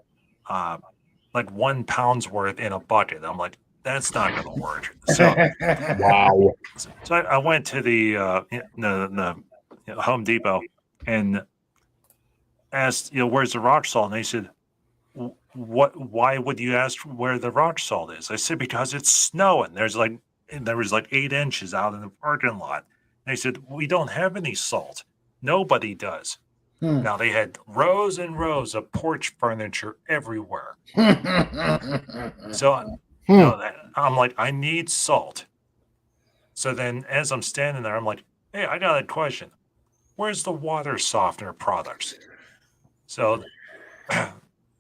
like 1 pound's worth in a bucket. I'm like, that's not going to work. So Wow. so I went to the Home Depot and asked, where's the rock salt? And they said, why would you ask where the rock salt is? I said, because it's snowing. There was like 8 inches out in the parking lot. And they said, we don't have any salt. Nobody does. Now they had rows and rows of porch furniture everywhere. So I'm like, I need salt. So then as I'm standing there, I'm like, hey, I got a question. Where's the water softener products? So I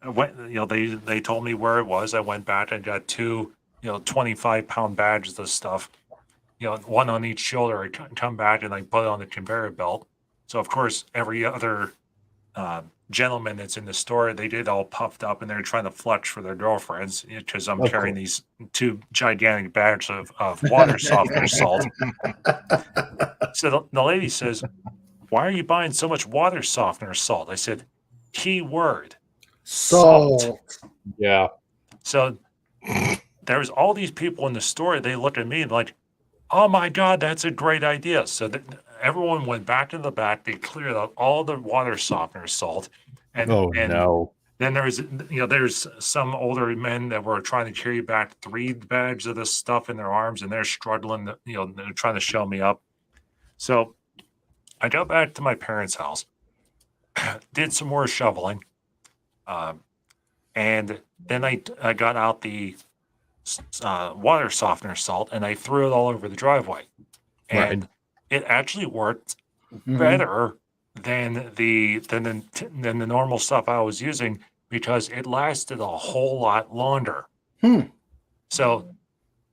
went, they told me where it was. I went back and got 2, 25-pound bags of stuff, one on each shoulder. I come back and I put it on the conveyor belt. So of course, every other gentleman that's in the store, they did all puffed up and they're trying to flex for their girlfriends because I'm carrying these 2 gigantic bags of water softener salt. So the lady says, why are you buying so much water softener salt? I said, key word, salt. Yeah. So there was all these people in the store. They looked at me and like, oh my God, that's a great idea. So everyone went back to the back. They cleared out all the water softener salt. And no. Then there's some older men that were trying to carry back 3 bags of this stuff in their arms, and they're struggling. They're trying to show me up. So I got back to my parents' house, did some more shoveling, and then I got out the water softener salt and I threw it all over the driveway, and it actually worked better than the normal stuff I was using because it lasted a whole lot longer. So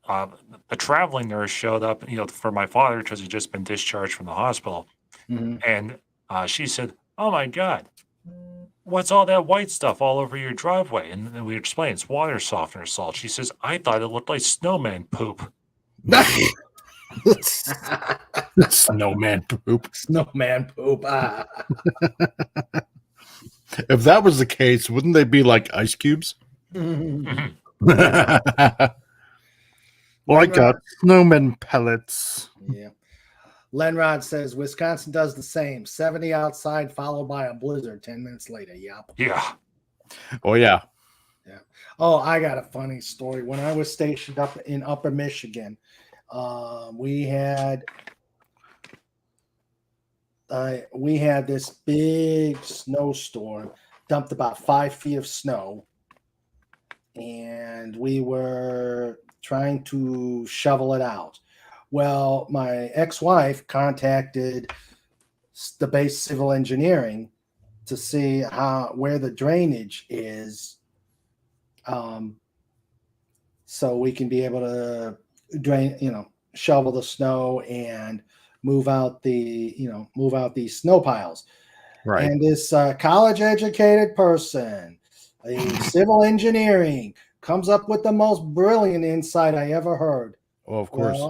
the traveling nurse showed up, for my father because he'd just been discharged from the hospital, and she said, "Oh my God, what's all that white stuff all over your driveway?" And then we explained it's water softener salt. She says, "I thought it looked like snowman poop." Snowman poop. Snowman poop. If that was the case, wouldn't they be like ice cubes? Well, I got snowman pellets. Yeah. Lenrod says Wisconsin does the same. 70 outside, followed by a blizzard 10 minutes later. Yep. Yeah. Oh, yeah. Yeah. Oh, I got a funny story. When I was stationed up in Upper Michigan, we had this big snowstorm, dumped about 5 feet of snow, and we were trying to shovel it out. Well, my ex-wife contacted the base civil engineering to see where the drainage is, so we can be able to shovel the snow and move out these snow piles. Right. And this college-educated person, a civil engineering, comes up with the most brilliant insight I ever heard. Oh, of course.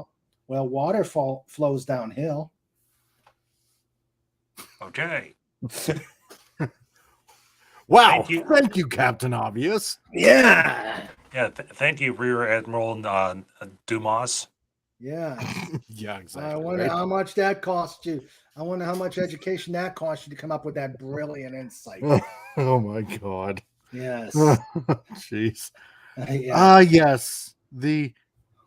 Well, water flows downhill. Okay. Wow. Thank you, Captain Obvious. Yeah. Yeah, thank you, Rear Admiral Dumas. Yeah. Yeah, I exactly. wonder Right? how much that cost you. I wonder how much education that cost you to come up with that brilliant insight. Oh my God. Yes. Jeez. Yeah. Yes. The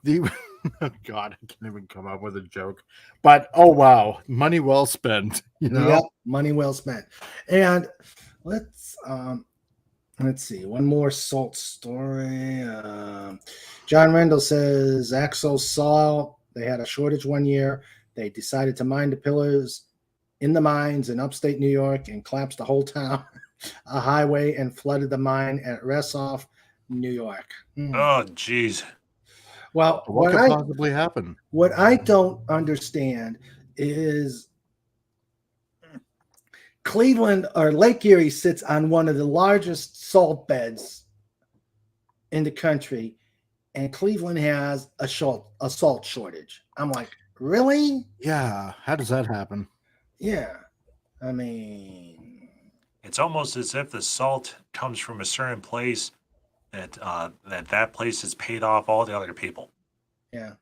oh God, I can't even come up with a joke. But oh wow, money well spent. You know. Yep. Money well spent. And let's see. One more salt story. John Rendell says Axel salt. They had a shortage one year. They decided to mine the pillars in the mines in upstate New York and collapsed the whole town, a highway, and flooded the mine at Resoff, New York. Oh, geez. Well, What could possibly happen? what I don't understand is Cleveland or Lake Erie sits on one of the largest salt beds in the country, and Cleveland has a salt shortage. I'm like, really? Yeah. How does that happen? Yeah. I mean, It's almost as if the salt comes from a certain place that place has paid off all the other people. yeah,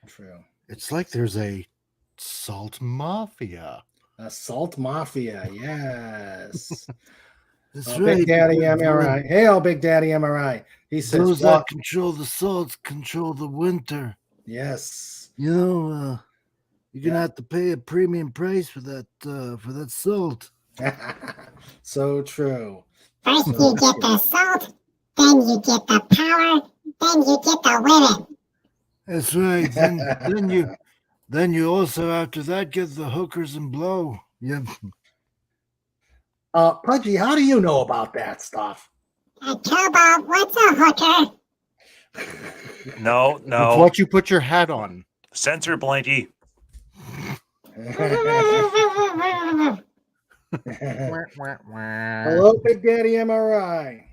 true. It's like there's a salt mafia. A salt mafia, yes. That's Oh, Big Daddy MRI. Hail, Big Daddy MRI. He says, Those that control the salt control the winter. yes. You know, you're gonna have to pay a premium price for that salt. So true. First you get the salt, then you get the power, then you get the women. That's right. Then you also after that get the hookers and blow. Yep. Pudgy, how do you know about that stuff? Cobalt, what's a hooker? No, It's no. what you put your hat on. Censor Blanky. Hello, Big Daddy MRI.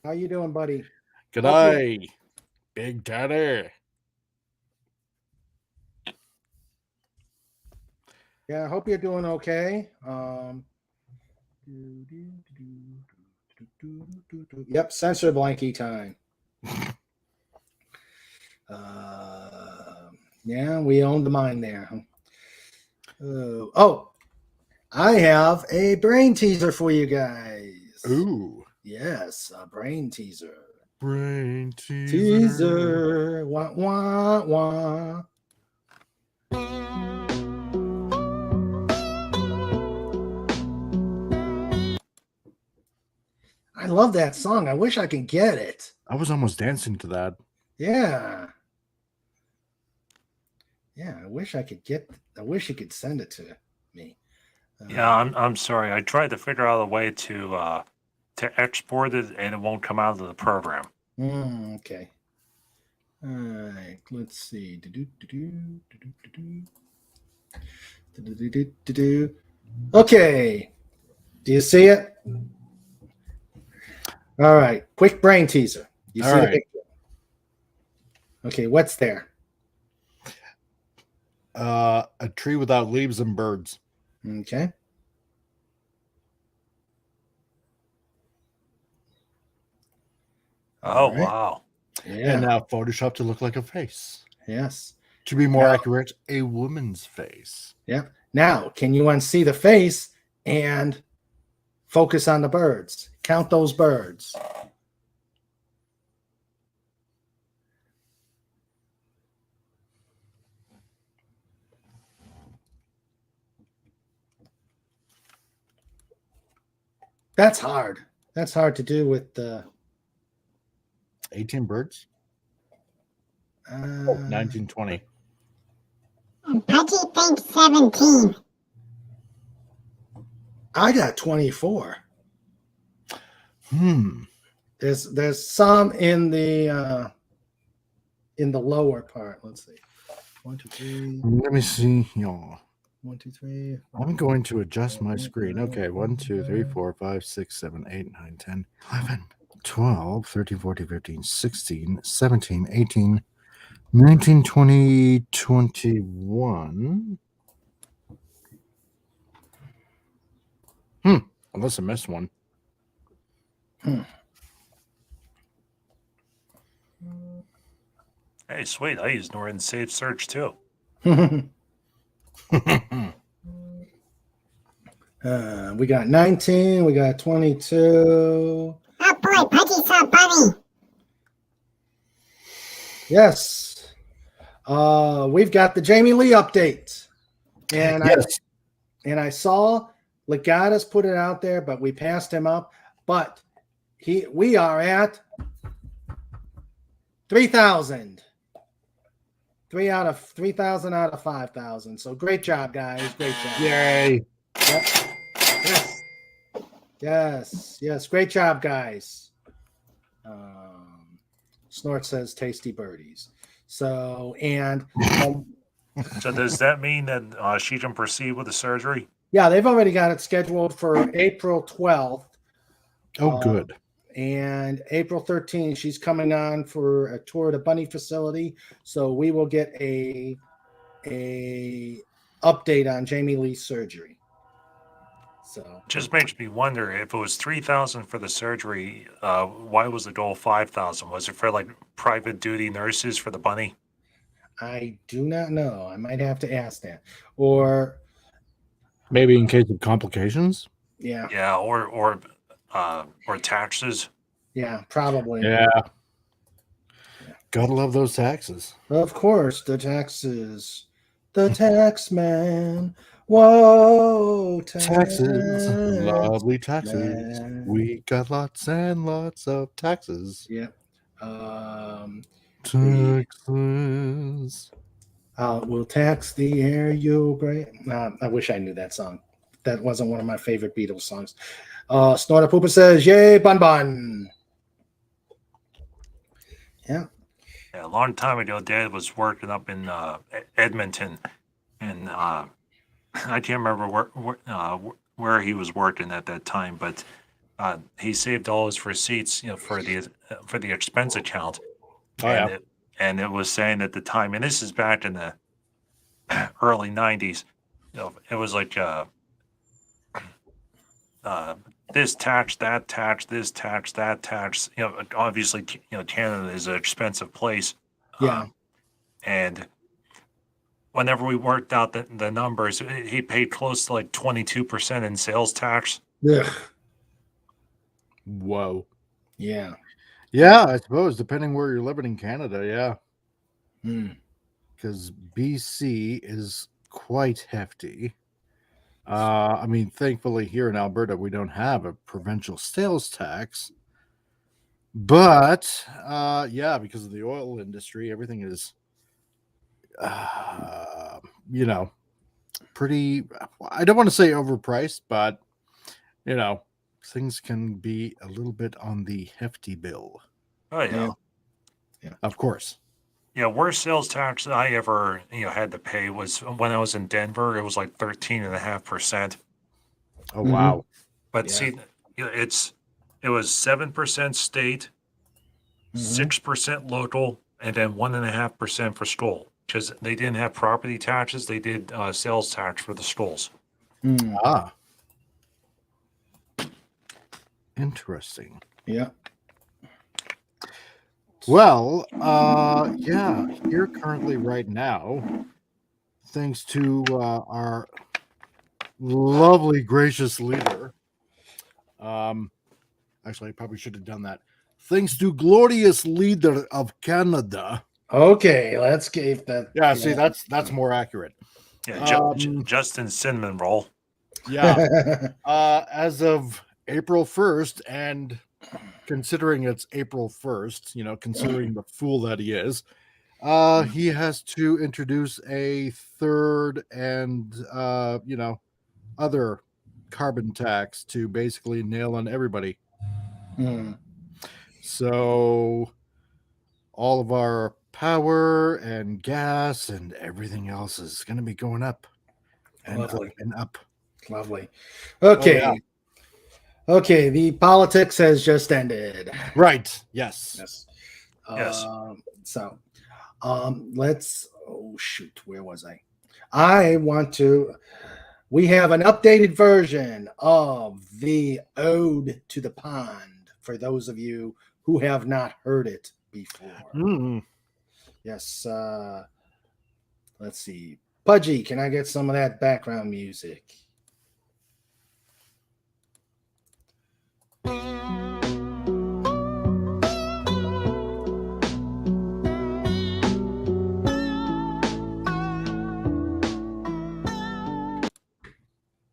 How you doing, buddy? Good day, Big Daddy. Yeah, I hope you're doing okay. Yep, censor blankie time. Yeah, we own the mine there. Oh, I have a brain teaser for you guys. Ooh. Yes, a brain teaser. Brain Teaser. Wah, wah, wah. I love that song. I wish I could get it. I was almost dancing to that. Yeah. Yeah, I wish you could send it to me. Yeah, I'm sorry. I tried to figure out a way to export it, and it won't come out of the program. Okay. All right. Let's see. Okay. Do you see it? All right. Quick brain teaser. You see the picture? Okay. What's there? A tree without leaves and birds. Okay. Oh, wow. Yeah. And Photoshop to look like a face. Yes. To be more accurate, a woman's face. Yep. Now, can you unsee the face and focus on the birds? Count those birds. That's hard. That's hard to do with the 18 birds? 1920. And Pudgy thinks 17. I got 24. There's some in the lower part. Let's see. 1, 2, 3. Let me see, y'all. 1, 2, 3. I'm going to adjust my screen. Okay, 1, 2, 3, 4, 5, 6, 7, 8, 9, 10, 11, 12, 13, 14, 15, 16, 17, 18, 19, 20, 21. Unless I missed one. Hey, sweet. I used Norton Safe Search too. We got 19. We got 22. Oh boy, Pudgy saw Bunny. Yes. We've got the Jamie Lee update. And Yes. I saw Legata's put it out there, but we passed him up. But we are at 3,000. 3,000 out of 5,000. So great job, guys. Great job. Yay. Yep. Yes. Great job, guys. Snort says tasty birdies. So, and So does that mean that she can proceed with the surgery? yeah, they've already got it scheduled for April 12th. Oh, good. And April 13th, she's coming on for a tour of the Bunny facility. So we will get a update on Jamie Lee's surgery. So Just makes me wonder if it was 3,000 for the surgery. Why was the goal 5,000? Was it for like private duty nurses for the Bunny? I do not know. I might have to ask that. Or Maybe in case of complications. yeah, Yeah, or taxes. yeah, probably. Yeah. Gotta love those taxes. Of course, the taxes. The tax man. Whoa, Taxes. Lovely taxes. man. We got lots and lots of taxes. Yep. Taxes. We'll tax the air you breathe. I wish I knew that song. That wasn't one of my favorite Beatles songs. Snorter Pooper says, yay, Bun Bun. Yeah. Yeah, a long time ago, Dad was working up in Edmonton, and I can't remember where he was working at that time, but he saved all his receipts, for the expense account. Oh, yeah. And it was saying at the time, and this is back in the early '90s, it was like this tax, that tax, this tax, that tax. Obviously, Canada is an expensive place. Yeah. And whenever we worked out the numbers, he paid close to like 22% in sales tax. Ugh. Whoa. Yeah. Yeah, I suppose, depending where you're living in Canada, yeah. Because BC is quite hefty. I mean, thankfully here in Alberta, we don't have a provincial sales tax. But, yeah, because of the oil industry, everything is, pretty, I don't want to say overpriced, but, things can be a little bit on the hefty bill. Oh yeah. Of course. Yeah, worst sales tax I ever had to pay was when I was in Denver. It was like 13.5%. Oh wow! But see, it was 7% state, 6% local, and then 1.5% for school because they didn't have property taxes. They did sales tax for the schools. Ah, interesting. Yeah. Well, yeah, here currently right now, thanks to our lovely, gracious leader. Actually, I probably should have done that. Thanks to glorious leader of Canada. Okay, let's keep that. Yeah, see, that's more accurate. Yeah, Justin Cinnamon Roll. Yeah. As of April 1st, and considering it's April 1st, considering the fool that he is, he has to introduce a third and, other carbon tax to basically nail on everybody. So all of our power and gas and everything else is going to be going up and Lovely. up and up. Lovely. Okay. Oh, yeah. Okay, the politics has just ended. Right. Yes. Yes. So let's, oh shoot, where was I? We have an updated version of the Ode to the Pond for those of you who have not heard it before. Mm. Yes. Let's see. Pudgy, can I get some of that background music?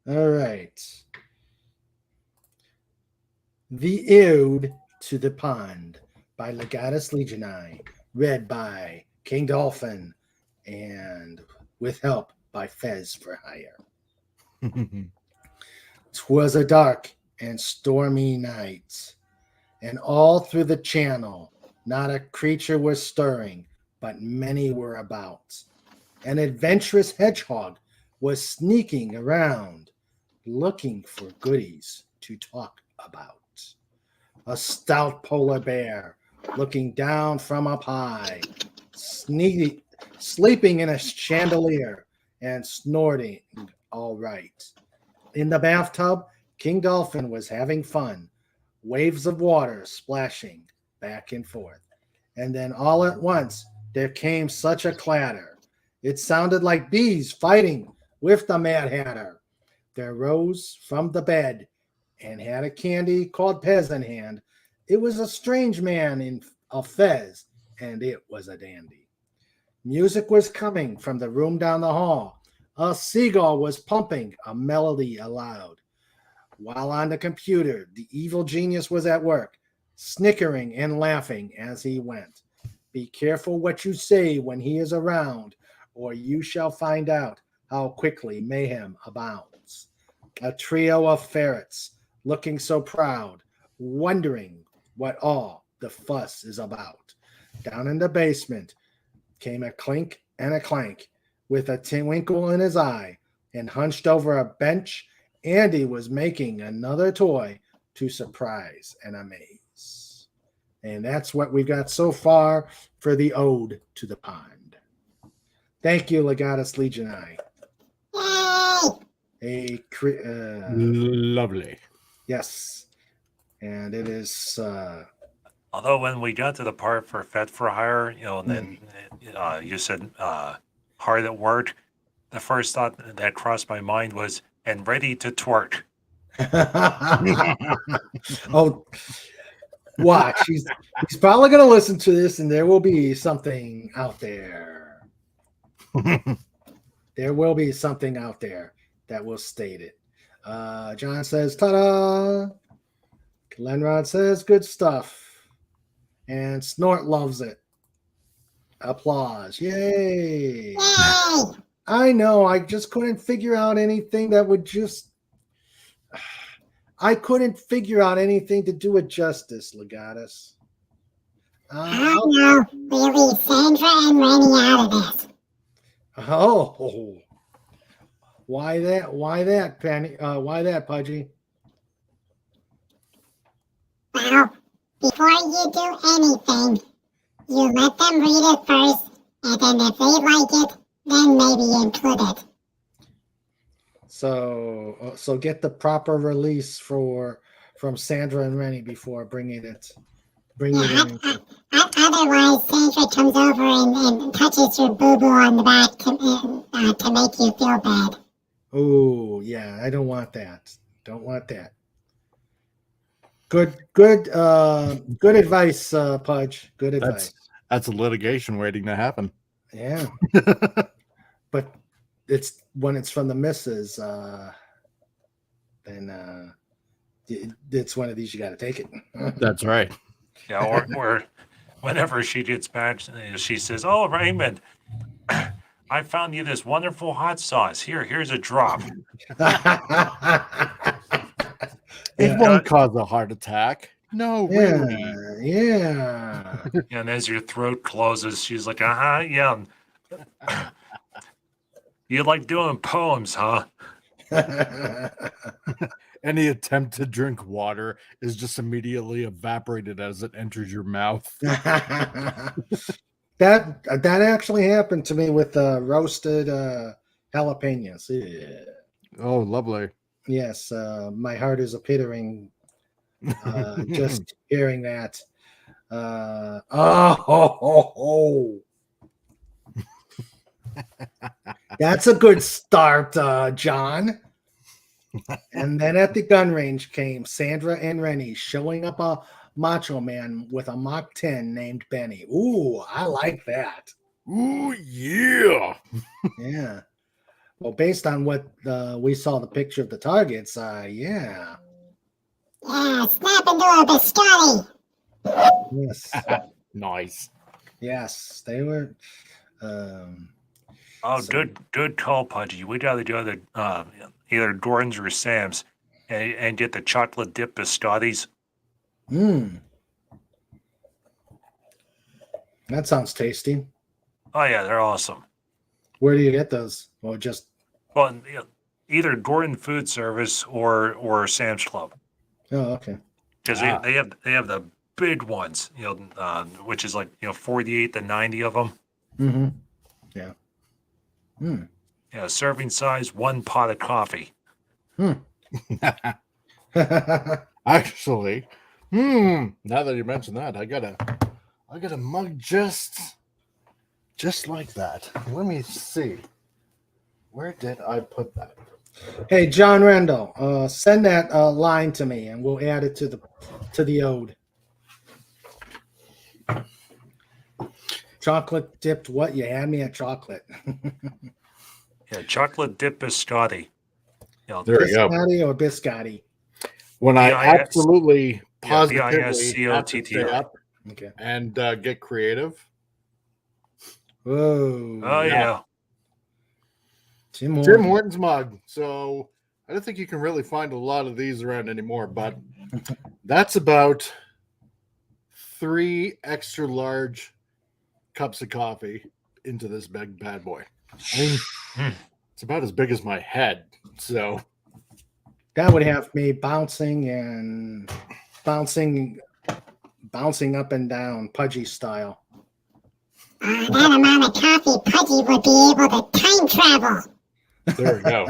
All right. The Ode to the Pond by Legatus Legionii, read by King Dolphin and with help by Fez for Hire. 'Twas a dark and stormy night, and all through the channel not a creature was stirring, but many were about. An adventurous hedgehog was sneaking around, looking for goodies to talk about. A stout polar bear, looking down from up high, sleeping in a chandelier and snorting all right. In the bathtub, King Dolphin was having fun, waves of water splashing back and forth. And then all at once, there came such a clatter. It sounded like bees fighting with the Mad Hatter. There rose from the bed and had a candy called Pez in hand. It was a strange man in a fez, and it was a dandy. Music was coming from the room down the hall. A seagull was pumping a melody aloud. While on the computer, the evil genius was at work, snickering and laughing as he went. Be careful what you say when he is around, or you shall find out how quickly mayhem abounds. A trio of ferrets, looking so proud, wondering what all the fuss is about. Down in the basement came a clink and a clank, with a twinkle in his eye, and hunched over a bench, Andy was making another toy to surprise and amaze. And that's what we've got so far for the Ode to the Pond. Thank you, Legatus Legionii. Yay! Lovely. Yes. And it is Although when we got to the part for Fed for Hire, and then you said hard at work, the first thought that crossed my mind was, and ready to twerk. oh, watch. He's probably going to listen to this, and there will be something out there. There will be something out there that will state it. John says, ta-da! Lenrod says, good stuff. And Snort loves it. Applause. Yay! Yay! I know. I just couldn't figure out anything that would just... I couldn't figure out anything to do it justice, Legatus. I know. We leave Sandra and Rennie out of this. Oh. Why that? Why that, Penny? Why that, Pudgy? Well, before you do anything, you let them read it first, and then if they like it, then maybe include it. So get the proper release from Sandra and Rennie before bringing it in. Otherwise, Sandra comes over and touches your boo-boo on the back to make you feel bad. Oh, yeah, I don't want that. Don't want that. Good advice, Pudge. Good advice. That's a litigation waiting to happen. Yeah. But it's when it's from the missus, then it's one of these you got to take it. That's right. Yeah, or whenever she gets back, she says, "Oh, Raymond, I found you this wonderful hot sauce. Here's a drop." It won't cause a heart attack. No, really. Yeah. And as your throat closes, she's like, yeah. You like doing poems, huh? Any attempt to drink water is just immediately evaporated as it enters your mouth. That actually happened to me with roasted jalapenos. Yeah. Oh, lovely. Yes, my heart is a pittering Just hearing that. Oh. That's a good start, John. And then at the gun range came Sandra and Rennie showing up a Macho Man with a Mach 10 named Benny. Ooh, I like that. Ooh, yeah. Yeah. Well, based on what we saw the picture of the targets, yeah. Yeah, snap into a biscotti. Yes. Nice. Yes, they were. Oh, So- good call, Pudgy. We got to go to either Gordon's or Sam's and get the chocolate dip biscottis. That sounds tasty. Oh yeah, they're awesome. Where do you get those? Well, just Well, either Gordon Food Service or Sam's Club, okay. because Ah. they have the big ones, which is like 48 to 90 of them. Mm-hmm. Yeah. Yeah, serving size, one pot of coffee. Actually, now that you mention that, I got a mug just like that. Let me see. Where did I put that? Hey, John Rendell, send that line to me, and we'll add it to the ode. Chocolate dipped what? You had me at chocolate. Yeah, chocolate dip biscotti. There we go. Biscotti or biscotti? When I B-I-S absolutely Yeah, positively have to B-I-S-C-O-T-T-I. stay up Okay. and get creative. Whoa. Oh yeah. Tim Tim Hortons. Hortons mug. So I don't think you can really find a lot of these around anymore, but that's about 3 extra large cups of coffee into this big bad boy. I mean, it's about as big as my head. So That would have me bouncing up and down, Pudgy style. That amount of coffee, Pudgy would be able to time travel. there we go.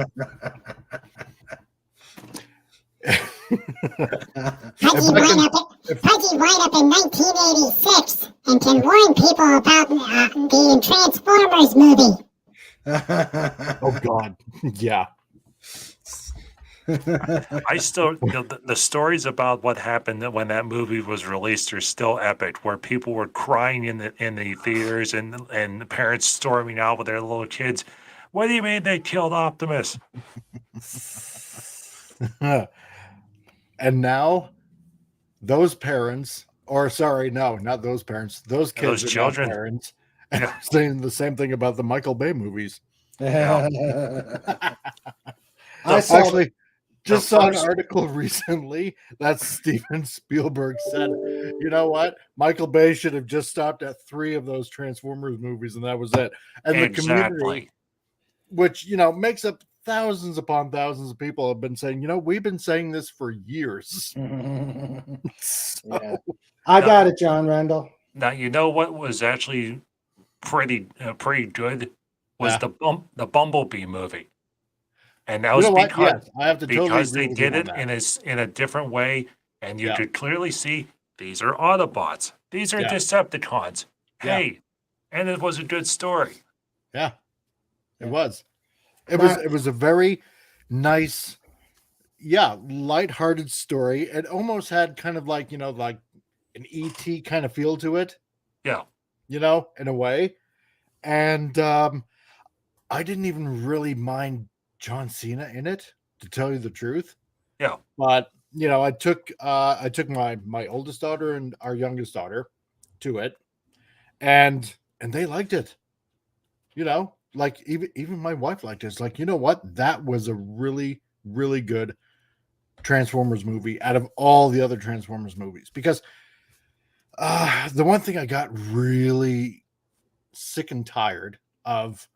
Pudgy wind up in 1986 and can warn people about the Transformers movie. Oh God. Yeah. I still, the stories about what happened when that movie was released are still epic. Where people were crying in the theaters and the parents storming out with their little kids. What do you mean they killed Optimus? And now those parents, or sorry, no, not those parents, those kids Those are now children. parents Yeah. saying the same thing about the Michael Bay movies. I The saw Actually, just saw an first- article recently that Steven Spielberg said, you know what? Michael Bay should have just stopped at 3 of those Transformers movies, and that was it. And the community, Exactly. which, makes up thousands upon thousands of people, have been saying, we've been saying this for years. So, Yeah. I got it, John Rendell. Now you know what was actually pretty good was Yeah. the Bumblebee movie, and that you was know what? because Yes, I have to totally because agree they with you did on it that. in a different way, and you Yeah. could clearly see these are Autobots, these are Yeah. Decepticons. Yeah. Hey, and it was a good story. Yeah, it Yeah. was. It But- was a very nice, lighthearted story. It almost had kind of like like an ET kind of feel to it. Yeah. In a way. And I didn't even really mind John Cena in it, to tell you the truth. Yeah. But I took my oldest daughter and our youngest daughter to it, and they liked it. Like even my wife liked it. It's like, you know what? That was a really, really good Transformers movie out of all the other Transformers movies. Because the one thing I got really sick and tired of,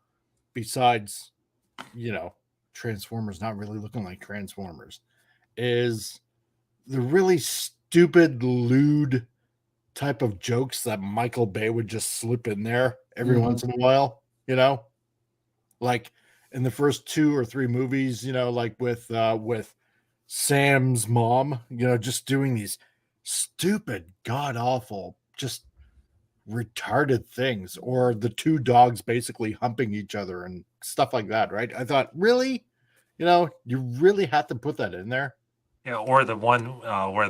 besides Transformers not really looking like Transformers, is the really stupid, lewd type of jokes that Michael Bay would just slip in there every Mhm. once in a while. Like in the first 2 or 3 movies, like with Sam's mom, just doing these stupid, god awful, just retarded things, or the two dogs basically humping each other and stuff like that, right? I thought, really? You really have to put that in there? Yeah, or the one where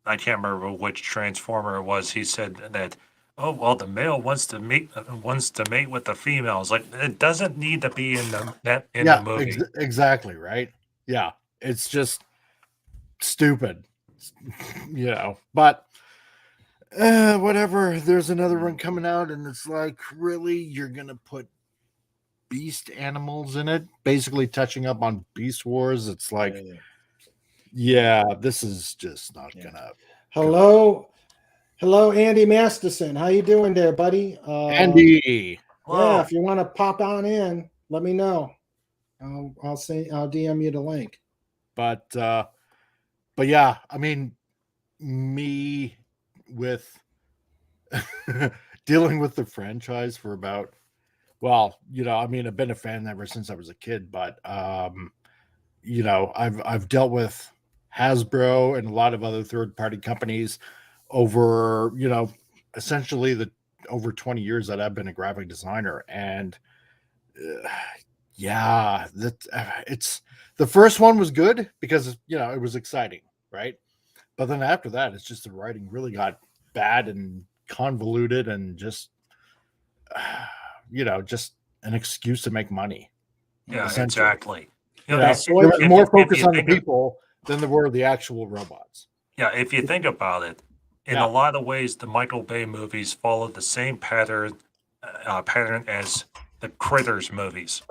I can't remember which Transformer it was. He said that, oh well, the male wants to mate with the female. It's like it doesn't need to be in the movie. Exactly, right? Yeah, it's just stupid, But whatever. There's another one coming out, and it's like, really, you're gonna put beast animals in it, basically touching up on Beast Wars. It's like, yeah, this is just not gonna. Hello, Andy Masterson. How you doing there, buddy? Andy. Yeah, if you want to pop on in, let me know. I'll DM you the link. But yeah, I mean, me with dealing with the franchise for about, well, I mean, I've been a fan ever since I was a kid, but I've dealt with Hasbro and a lot of other third-party companies over, essentially over 20 years that I've been a graphic designer. And yeah, it's the first one was good because it was exciting, right? But then after that, it's just the writing really got bad and convoluted and just just an excuse to make money. Yeah, exactly. There was more focus on the people than there were the actual robots. Yeah, if you think about it, in a lot of ways, the Michael Bay movies followed the same pattern as the Critters movies.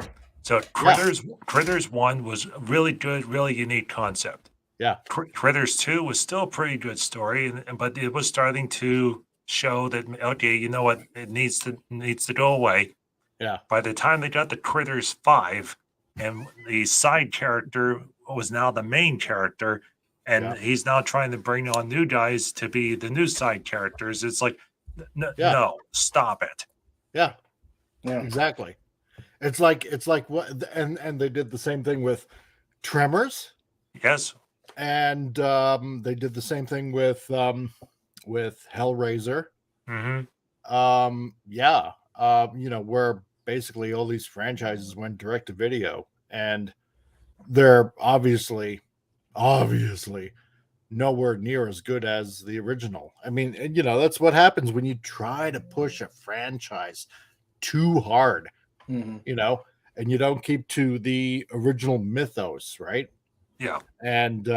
So Critters 1 was really good, really unique concept. Yeah. Critters 2 was still a pretty good story, but it was starting to show that, okay, you know what, it needs to go away. Yeah. By the time they got to Critters 5, and the side character was now the main character, and he's now trying to bring on new guys to be the new side characters. It's like, no, stop it. Yeah, exactly. It's like what, and they did the same thing with Tremors. Yes. And they did the same thing with Hellraiser. Mm-hmm. Where basically all these franchises went direct to video, and they're obviously nowhere near as good as the original. I mean, that's what happens when you try to push a franchise too hard, and you don't keep to the original mythos, right? Yeah. And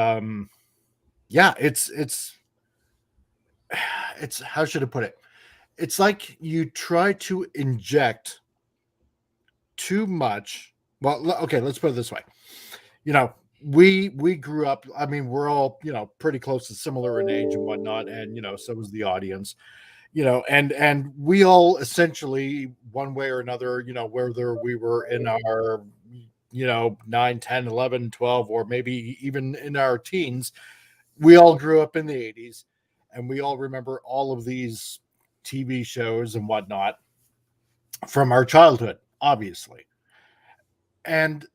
it's how should I put it? It's like you try to inject too much. Well, okay, let's put it this way. We grew up, I mean, we're all, pretty close to similar in age and whatnot, and so was the audience. And we all essentially, one way or another, whether we were in our 9, 10, 11, 12, or maybe even in our teens, we all grew up in the 80s, and we all remember all of these TV shows and whatnot from our childhood, obviously. And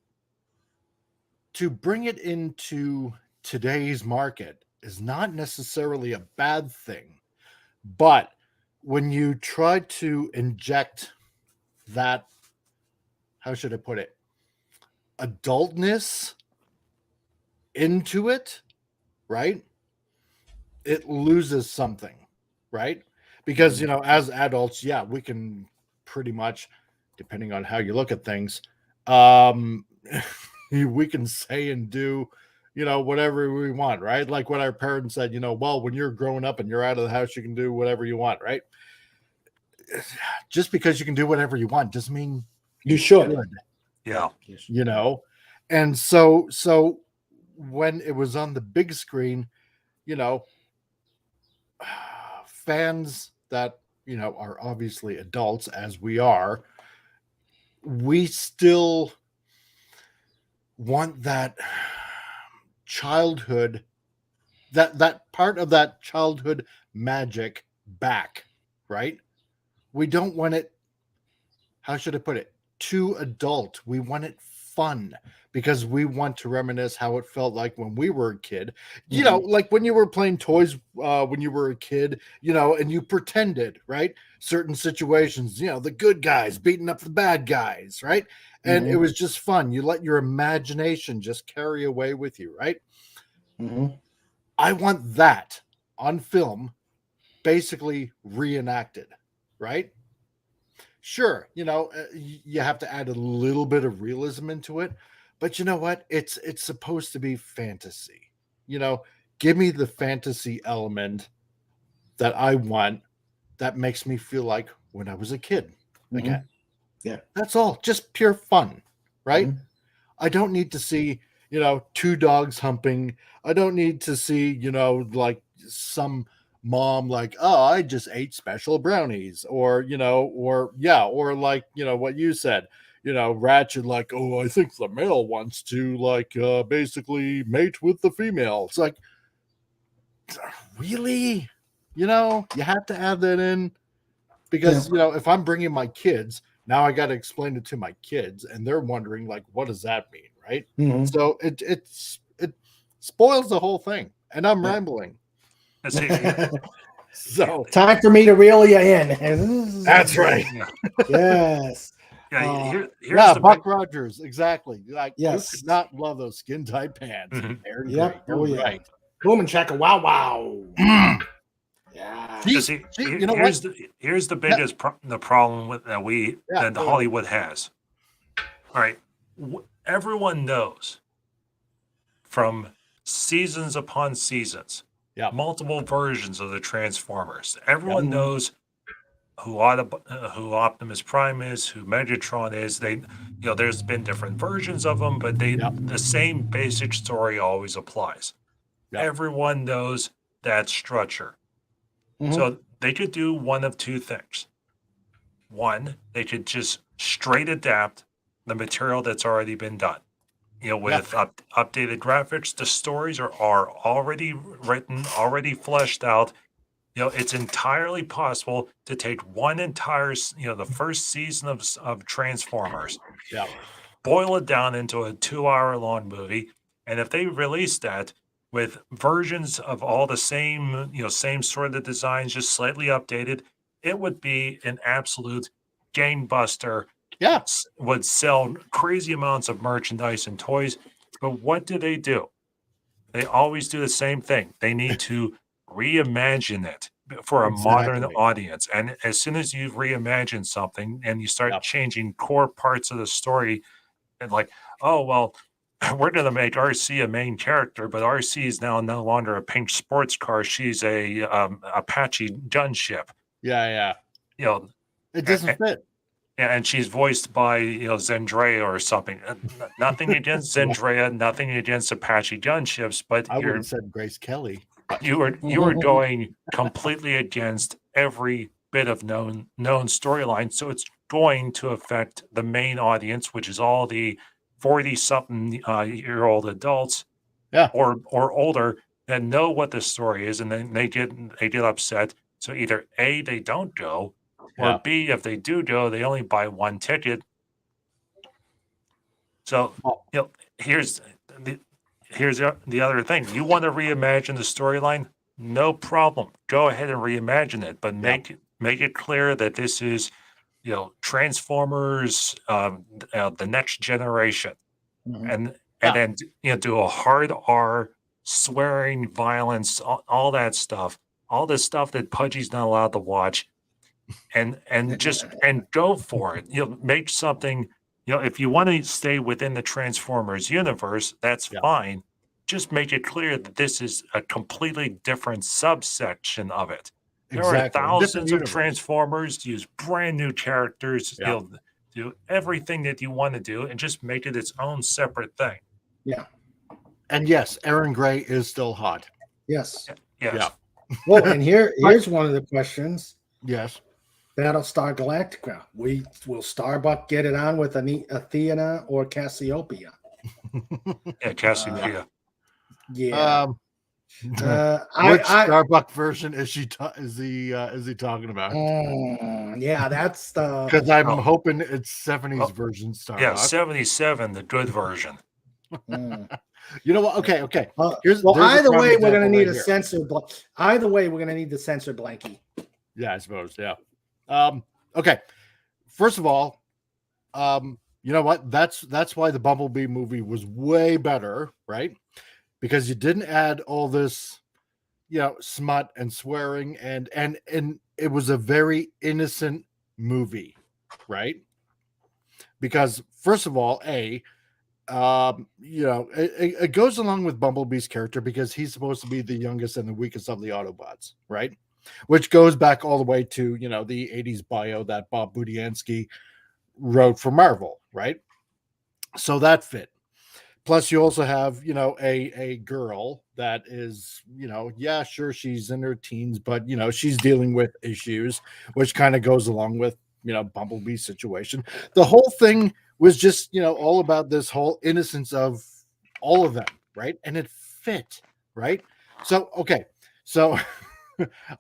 to bring it into today's market is not necessarily a bad thing, but when you try to inject that, how should I put it, adultness into it, right, it loses something, right? Because as adults, we can pretty much, depending on how you look at things, we can say and do whatever we want, right? Like what our parents said, well, when you're growing up and you're out of the house, you can do whatever you want, right? Just because you can do whatever you want doesn't mean you should. Yeah. And so when it was on the big screen, fans that are obviously adults, as we are, we still want that childhood, that part of that childhood magic back, right? We don't want it, how should I put it, too adult. We want it fun because we want to reminisce how it felt like when we were a kid. You know, like when you were playing toys when you were a kid, you know, and you pretended, right? Certain situations, you know, the good guys beating up the bad guys, right? And it was just fun. You let your imagination just carry away with you, right? I want that on film, basically reenacted, right? Sure, you know, you have to add a little bit of realism into it, but you know what? It's supposed to be fantasy. You know, give me the fantasy element that I want that makes me feel like when I was a kid again. Yeah. That's all. Just pure fun, right? I don't need to see, you know, two dogs humping. I don't need to see, you know, like some mom like, oh, I just ate special brownies, or, you know, or yeah, or like, you know, what you said, you know, Ratchet like, oh, I think the male wants to like basically mate with the female. It's like, really? You know, you have to add that in because, you know, if I'm bringing my kids, now I got to explain it to my kids and they're wondering like, what does that mean? Right. So it spoils the whole thing, and I'm rambling. Let's see, So Time for me to reel you in. that's right. Yes. here's Yeah, the Buck Rogers, exactly. Like, Yes. who could not love those skin tight pants? Aaron Yep. Gray, Oh, you're yeah. right. Boom and chaka wow wow. Yeah. Big, see, you know here's the biggest the problem with that Yeah, go Hollywood has. All right, everyone knows from seasons upon seasons, multiple versions of the Transformers. Everyone knows who Optimus Prime is, who Megatron is. They, you know, there's been different versions of them, but the same basic story always applies. Everyone knows that structure. So they could do one of two things. One, they could just straight adapt the material that's already been done. You know, with updated graphics, the stories are already written, already fleshed out. You know, it's entirely possible to take one entire, you know, the first season of Transformers, boil it down into a 2-hour long movie. And if they release that with versions of all the same, you know, same sort of designs, just slightly updated, it would be an absolute gangbuster. Would sell crazy amounts of merchandise and toys. But what do? They always do the same thing. They need to reimagine it for a modern audience. And as soon as you reimagine something and you start changing core parts of the story, and like, oh, well, we're going to make RC a main character, but RC is now no longer a pink sports car. She's a Apache gunship. Yeah. You know, it doesn't fit. And she's voiced by, you know, Zendaya or something. Nothing against Zendaya, nothing against Apache gunships, but I would have said Grace Kelly. You are going completely against every bit of known storyline. So it's going to affect the main audience, which is all the 40-something year old adults, or older, that know what the story is, and then they get upset. So either A, they don't go, or B, if they do go, they only buy one ticket. So, you know, here's the other thing. You want to reimagine the storyline? No problem. Go ahead and reimagine it, but make it clear that this is, you know, Transformers, the next generation, and then, you know, do a hard R, swearing, violence, all that stuff, all this stuff that Pudgy's not allowed to watch. And go for it. You know, make something. You know, if you want to stay within the Transformers universe, that's fine. Just make it clear that this is a completely different subsection of it. There are thousands of Transformers. Use brand new characters. You know, do everything that you want to do, and just make it its own separate thing. Yeah. And yes, Aaron Gray is still hot. Yes. Yes. Well, and here's one of the questions. Yes. Battlestar Galactica. Will Starbuck get it on with Athena or Cassiopeia? Cassiopeia. Which I Starbucks version is he talking about? yeah, that's the. Because I'm Oh. hoping it's 70s Oh, version Starbucks. Yeah, 77, the good version. You know what? Okay. Well, There's either a prime way, we're gonna example need right a here. sensor. Either way, we're gonna need the sensor blankie. Yeah, I suppose. Yeah. Okay. First of all, you know what? That's why the Bumblebee movie was way better, right? Because you didn't add all this, smut and swearing, and it was a very innocent movie, right? Because first of all, it goes along with Bumblebee's character because he's supposed to be the youngest and the weakest of the Autobots, right? Which goes back all the way to, the 80s bio that Bob Budiansky wrote for Marvel, right? So that fit. Plus, you also have, a girl that is, yeah, sure, she's in her teens, but, she's dealing with issues, which kind of goes along with, Bumblebee's situation. The whole thing was just, all about this whole innocence of all of them, right? And it fit, right? So, okay. So,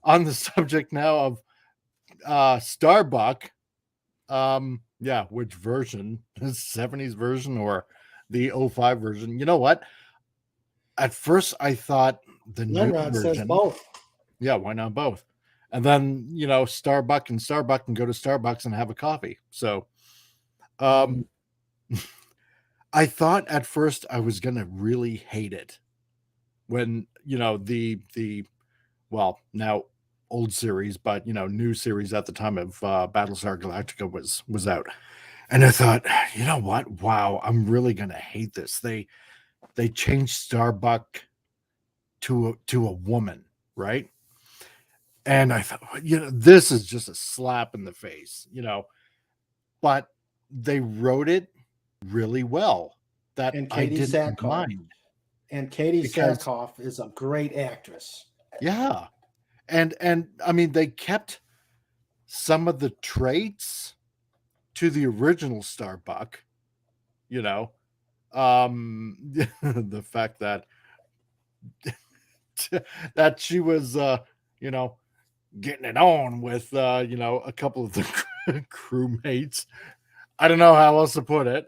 on the subject now of Starbuck, yeah, which version? The 70s version or the 05 version? You know what? At first I thought the new Renrod says version. both. Yeah, why not both? And then, Starbuck can go to Starbucks and have a coffee. So I thought at first I was gonna really hate it when, the well, now old series, but new series at the time of Battlestar Galactica was out. And I thought, you know what? Wow, I'm really gonna hate this. They changed Starbuck to a woman, right? And I thought, this is just a slap in the face, but they wrote it really well that And I Katie didn't Sackhoff. mind. And Katie Because- Sackhoff is a great actress. Yeah. And I mean, they kept some of the traits to the original Starbuck, the fact that that she was getting it on with a couple of the crewmates. I don't know how else to put it,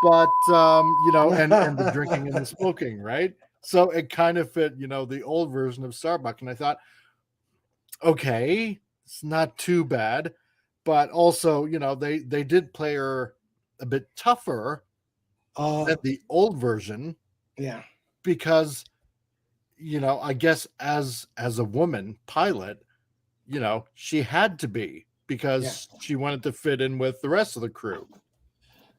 but and the drinking and the smoking, right? So it kind of fit, the old version of Starbuck. And I thought, okay, it's not too bad, but also, they did play her a bit tougher than the old version. Yeah. Because I guess as a woman pilot, she had to be because she wanted to fit in with the rest of the crew.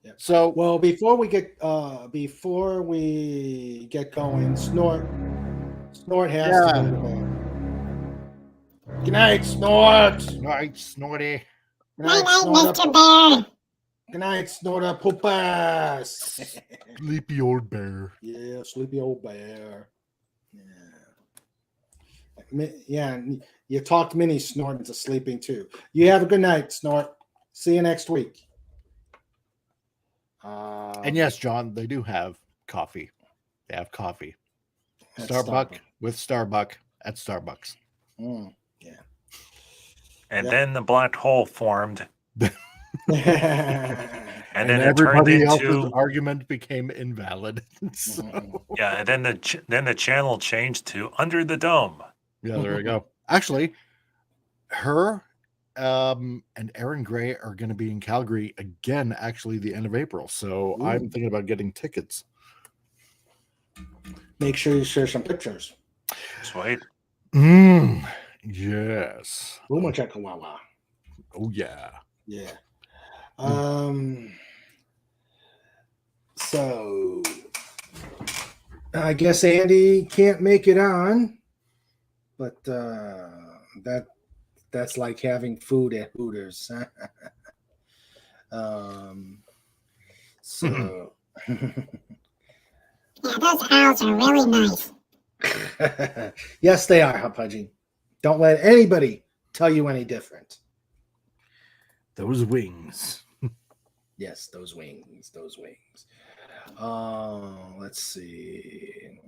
Yeah. So well, before we get going, Snort has to go to bed. Good night, Snort. Good night, Snorty. Good Night, night, Snorter. Mr. Bear. Good night, Snorter Poopas. Sleepy old bear. Yeah, sleepy old bear. Yeah, you talked Minnie Snort into sleeping too. You have a good night, Snort. See you next week. And yes, John, they do have coffee. They have coffee. Starbucks with Starbuck at Starbucks. Yeah. And then the black hole formed. and And then it everybody turned else's into argument became invalid. yeah, and then the channel changed to Under the Dome. Yeah, there we go. Actually, her and Aaron Gray are going to be in Calgary again, actually, the end of April. So I'm thinking about getting tickets. Make sure you share some pictures. Sweet. Yes. Boom chaka wawa. Oh yeah. Yeah. So I guess Andy can't make it on, but that's like having food at Hooters. So Yeah, those owls are really nice. yes, they are, Pudgy. Don't let anybody tell you any different. Those wings. Yes, those wings. Let's see.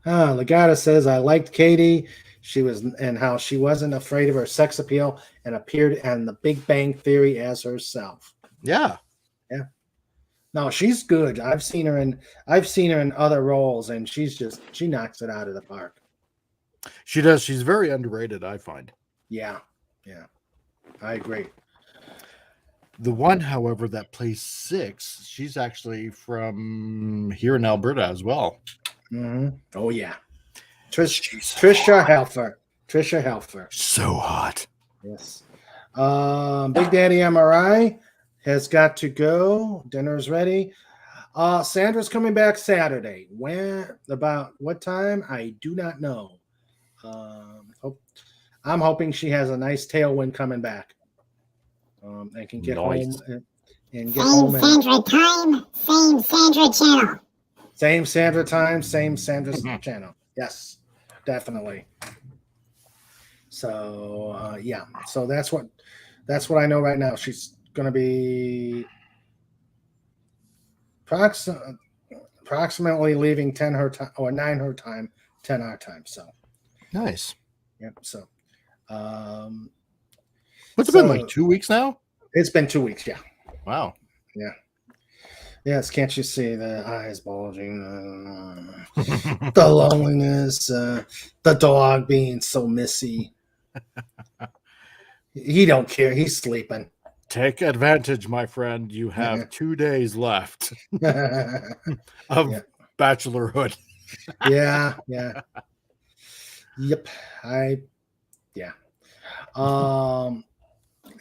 Legata says, I liked Katie. She was, and how she wasn't afraid of her sex appeal and appeared in The Big Bang Theory as herself. Yeah. No, she's good. I've seen her in other roles, and she knocks it out of the park. She does. She's very underrated, I find. Yeah, I agree. The one, however, that plays Six, she's actually from here in Alberta as well. Mm-hmm. Oh yeah, Trisha Helfer. Trisha Helfer. So hot. Yes. Big Daddy MRI has got to go. Dinner's ready. Sandra's coming back Saturday. When? About what time? I do not know. I'm hoping she has a nice tailwind coming back. And can get home and get home. Same Sandra time, same Sandra channel. Same Sandra time, same Sandra's channel. Yes, definitely. So yeah, so that's what I know right now. She's going to be approximately leaving 10 her time or 9 her time, 10 our time. So nice. Yep. So what's it been, like 2 weeks now? It's been 2 weeks. Yeah. Wow. Yeah. Yes. Can't you see the eyes bulging? The loneliness, the dog being so missy. He don't care. He's sleeping. Take advantage, my friend. You have 2 days left of bachelorhood. Yeah. Yep.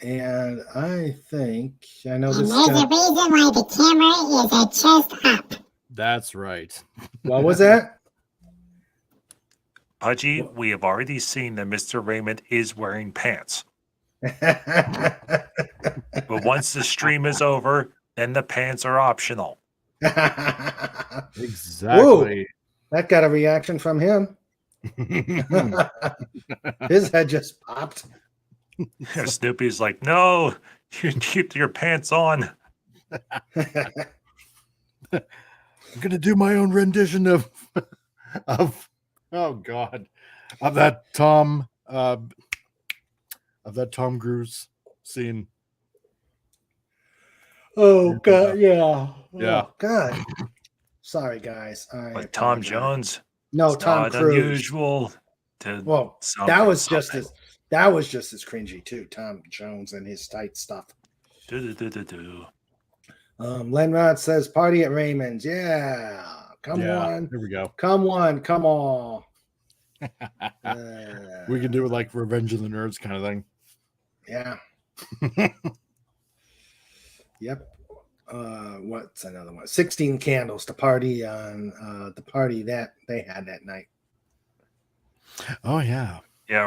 And I think I know this. And there's a reason why the camera is a chest up. That's right. What was that? Pudgy, we have already seen that Mr. Raymond is wearing pants. But once the stream is over, then the pants are optional. Exactly. Whoa, that got a reaction from him. His head just popped. Snoopy's like, no, you keep your pants on. I'm gonna do my own rendition of that Tom Cruise scene. Oh God, yeah. Oh, God. Sorry, guys. But Tom Jones. No, it's Tom not Cruise. Unusual to that was just as cringy too. Tom Jones and his tight stuff. Lenrod says, "Party at Raymond's." Yeah, come on. Here we go. Come on. We can do it like Revenge of the Nerds kind of thing. Yeah. Yep. What's another one? 16 Candles to party on the party that they had that night. Oh yeah. Yeah,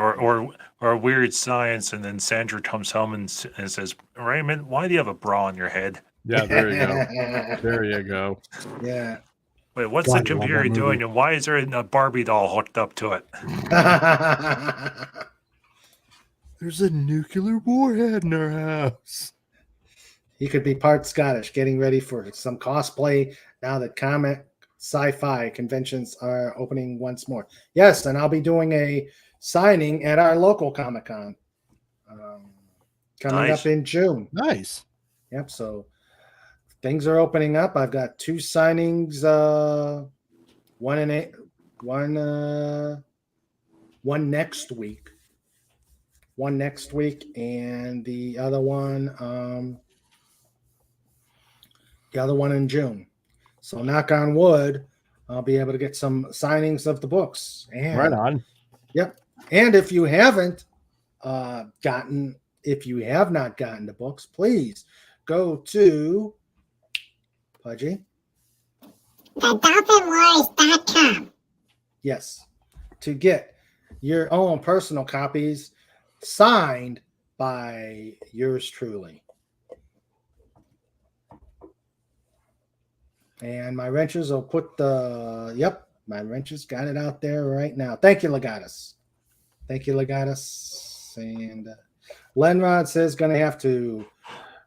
or Weird Science, and then Sandra comes home and says, Raymond, why do you have a bra on your head? Yeah, there you go. There you go. Yeah. Wait, what's the computer doing, and why is there a Barbie doll hooked up to it? There's a nuclear warhead in our house. He could be part Scottish, getting ready for some cosplay now that comic sci-fi conventions are opening once more. Yes, and I'll be doing a signing at our local Comic-Con coming up in June. Nice. Yep, so things are opening up. I've got 2 signings, one next week. One next week, and the other one in June. So knock on wood, I'll be able to get some signings of the books. And, right on. Yep. And if you have not gotten the books, please go to Pudgy. TheDolphinWars.com. Yes. To get your own personal copies signed by yours truly. And my wrenches will put my wrenches got it out there right now. Thank you, Legatus. And Lenrod says going to have to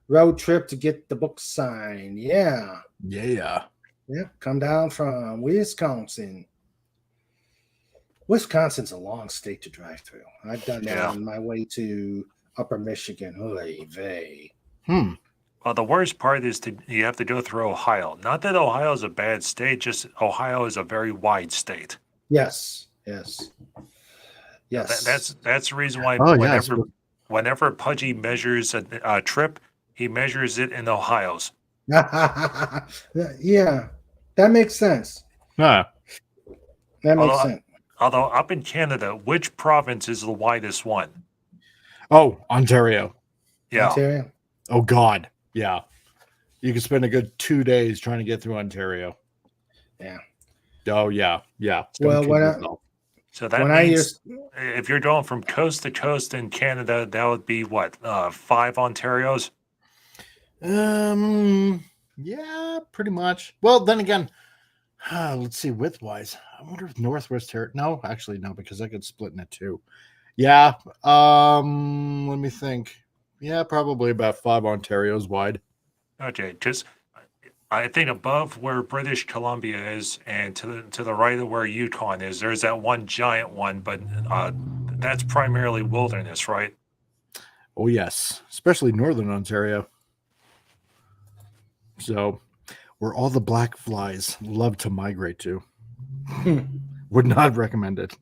road trip to get the book signed. Yeah. Yeah. Yep. Come down from Wisconsin. Wisconsin's a long state to drive through. I've done that Yeah. on my way to Upper Michigan. Oy vey. Well, the worst part is you have to go through Ohio. Not that Ohio is a bad state, just Ohio is a very wide state. Yes. That's the reason why Oh, yes. whenever Pudgy measures a trip, he measures it in Ohio's. Yeah, that makes sense. Ah, That makes sense. Although up in Canada, which province is the widest one? oh, Ontario. Yeah. Ontario. Oh, God. Yeah. You can spend a good 2 days trying to get through Ontario. Yeah. Oh, yeah. Yeah. Well, Don't when kid I- yourself. So that When I means used, if you're going from coast to coast in Canada, that would be what, 5 Ontarios? Yeah, pretty much. Well, then again, let's see, widthwise. I wonder if Northwest Territory. No, actually, no, because I could split into 2. Yeah. Let me think. Yeah, probably about 5 Ontarios wide. Okay, because I think above where British Columbia is and to the right of where Yukon is, there's that one giant one, but that's primarily wilderness, right? Oh, yes, especially Northern Ontario. So, where all the black flies love to migrate to. Would not recommend it.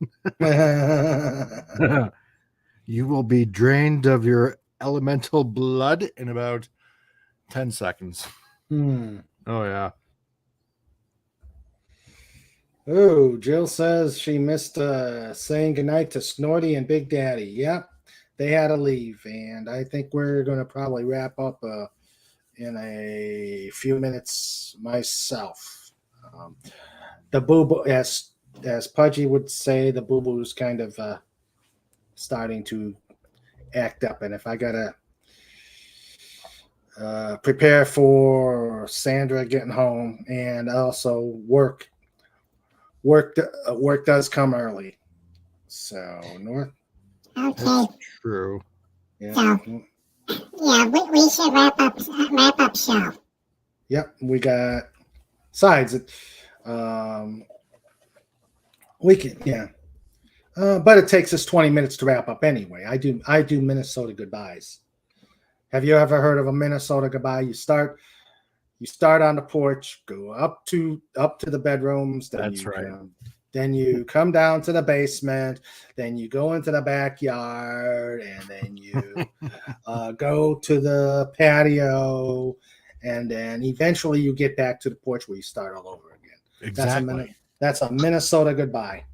You will be drained of your elemental blood in about 10 seconds. Oh, yeah. Oh, Jill says she missed saying goodnight to Snorty and Big Daddy. Yep, they had to leave, and I think we're going to probably wrap up in a few minutes myself. The boo-boo, as Pudgy would say, the boo-boo's kind of starting to act up, and if I gotta prepare for Sandra getting home, and also work does come early. So North, Okay. That's true. yeah, So- Yeah, we should wrap up show. yep, we got sides. We can, yeah. But it takes us 20 minutes to wrap up anyway. I do Minnesota goodbyes. Have you ever heard of a Minnesota goodbye? You start on the porch, go up to the bedrooms. That's right. Then you come down to the basement. Then you go into the backyard, and then you go to the patio, and then eventually you get back to the porch where you start all over again. Exactly. That's a Minnesota goodbye.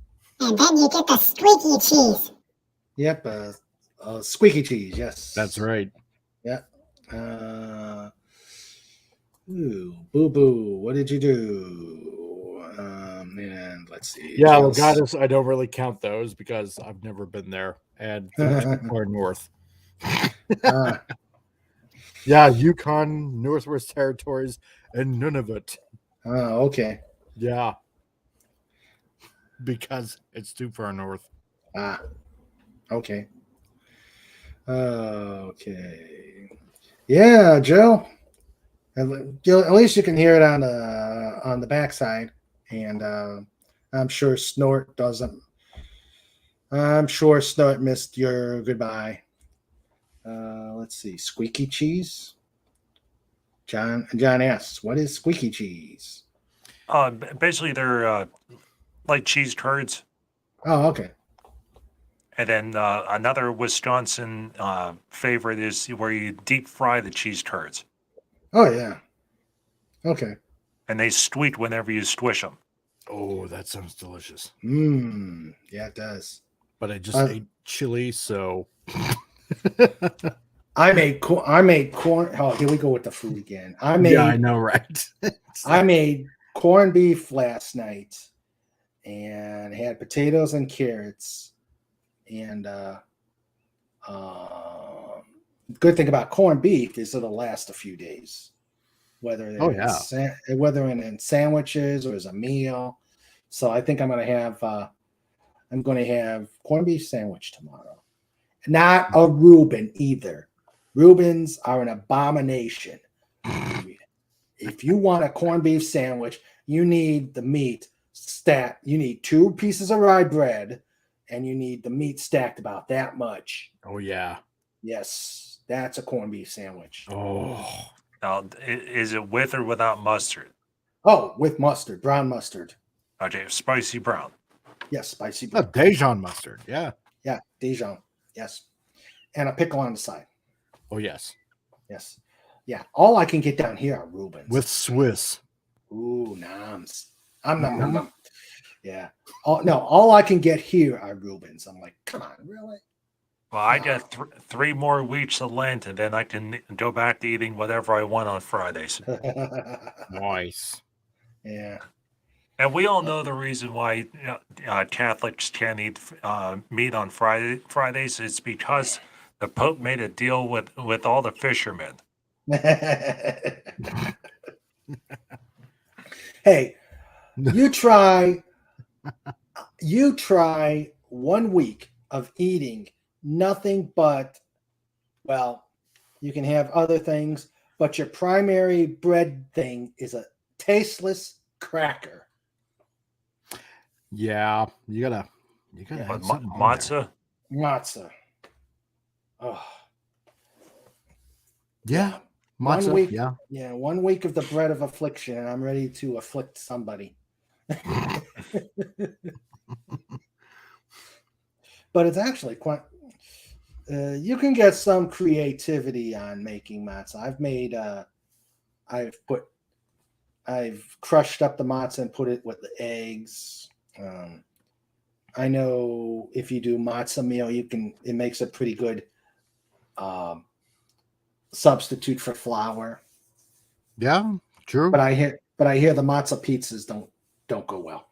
And then you get the squeaky cheese. Yep, squeaky cheese. Yes, That's right. Ooh, boo boo. What did you do? And let's see. Yeah, well, Jill's- Goddess, I don't really count those because I've never been there, and they're too far north. uh, Yeah, Yukon, Northwest Territories, and Nunavut. okay. Yeah, because it's too far north. Okay. Okay. Yeah, Joe. At least you can hear it on the backside, and I'm sure Snort doesn't. I'm sure Snort missed your goodbye. Let's see, squeaky cheese. John asks, "What is squeaky cheese?" Basically, they're like cheese curds. Oh, okay. And then another Wisconsin favorite is where you deep fry the cheese curds. Oh, yeah. Okay. And they squeak whenever you squish them. Oh, that sounds delicious. Yeah, it does. But I just ate chili, so I made corn. Oh, here we go with the food again. yeah, I know, right? I made corned beef last night, and had potatoes and carrots. And good thing about corned beef is it'll last a few days, whether in sandwiches or as a meal. So I think I'm going to have corned beef sandwich tomorrow. Not a Reuben either. Reubens are an abomination. If you want a corned beef sandwich, you need the meat You need 2 pieces of rye bread, and you need the meat stacked about that much. Oh yeah. Yes, that's a corned beef sandwich. Oh. Now, is it with or without mustard? Oh, with mustard, brown mustard. Okay, spicy brown. Yes, spicy Oh, brown. Dijon mustard. Yeah. Yeah, Dijon. Yes, and a pickle on the side. Oh yes. Yes, yeah. All I can get down here are Reubens With Swiss. Ooh, noms. Nom. Yeah. All I can get here are Reubens. I'm like, come on, really? Well, I got 3 more weeks of Lent, and then I can go back to eating whatever I want on Fridays. Nice. Yeah. And we all know the reason why Catholics can't eat meat on Fridays. It's because the Pope made a deal with all the fishermen. Hey, you try 1 week of eating nothing but, well, you can have other things, but your primary bread thing is a tasteless cracker. Yeah, you gotta But have something on there. matzah? Matzah. Oh, Yeah, One matzah. week. Yeah. yeah. 1 week of the bread of affliction, and I'm ready to afflict somebody. But it's actually quite. You can get some creativity on making matzah. I've crushed up the matzah and put it with the eggs. I know if you do matzah meal, it makes a pretty good substitute for flour. Yeah, true. But I hear the matzah pizzas don't go well.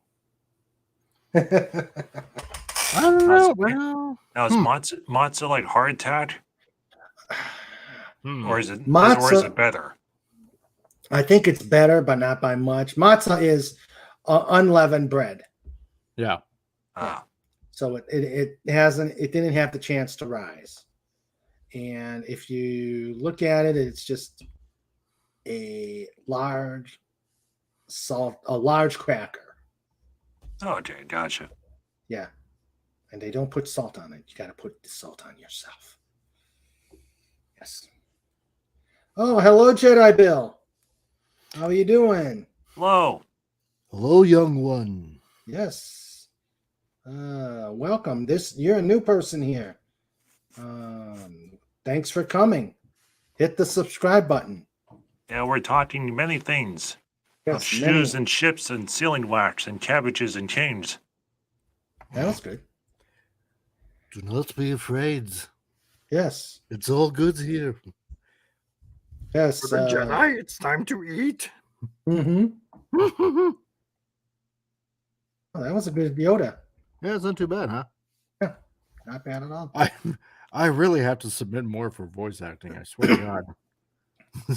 I don't How's- know. Well, Now, is matzah like hardtack, or is it Matzah- better? I think it's better, but not by much. Matzah is unleavened bread, yeah. Ah, so it didn't have the chance to rise. And if you look at it, it's just a large cracker. okay, gotcha. Yeah. And they don't put salt on it. You got to put the salt on yourself. Yes. Oh, hello, Jedi Bill. How are you doing? Hello. Hello, young one. Yes. Welcome. You're a new person here. Thanks for coming. Hit the subscribe button. Yeah, we're talking many things. Of Yes, shoes and ships and sealing wax and cabbages and canes. That was good. Do not be afraid. Yes. It's all good here. Yes. For the Jedi, it's time to eat. Mm-hmm. Yeah, Oh, that was a good Yoda. it's not too bad, huh? Not bad at all. I really have to submit more for voice acting. I swear to God.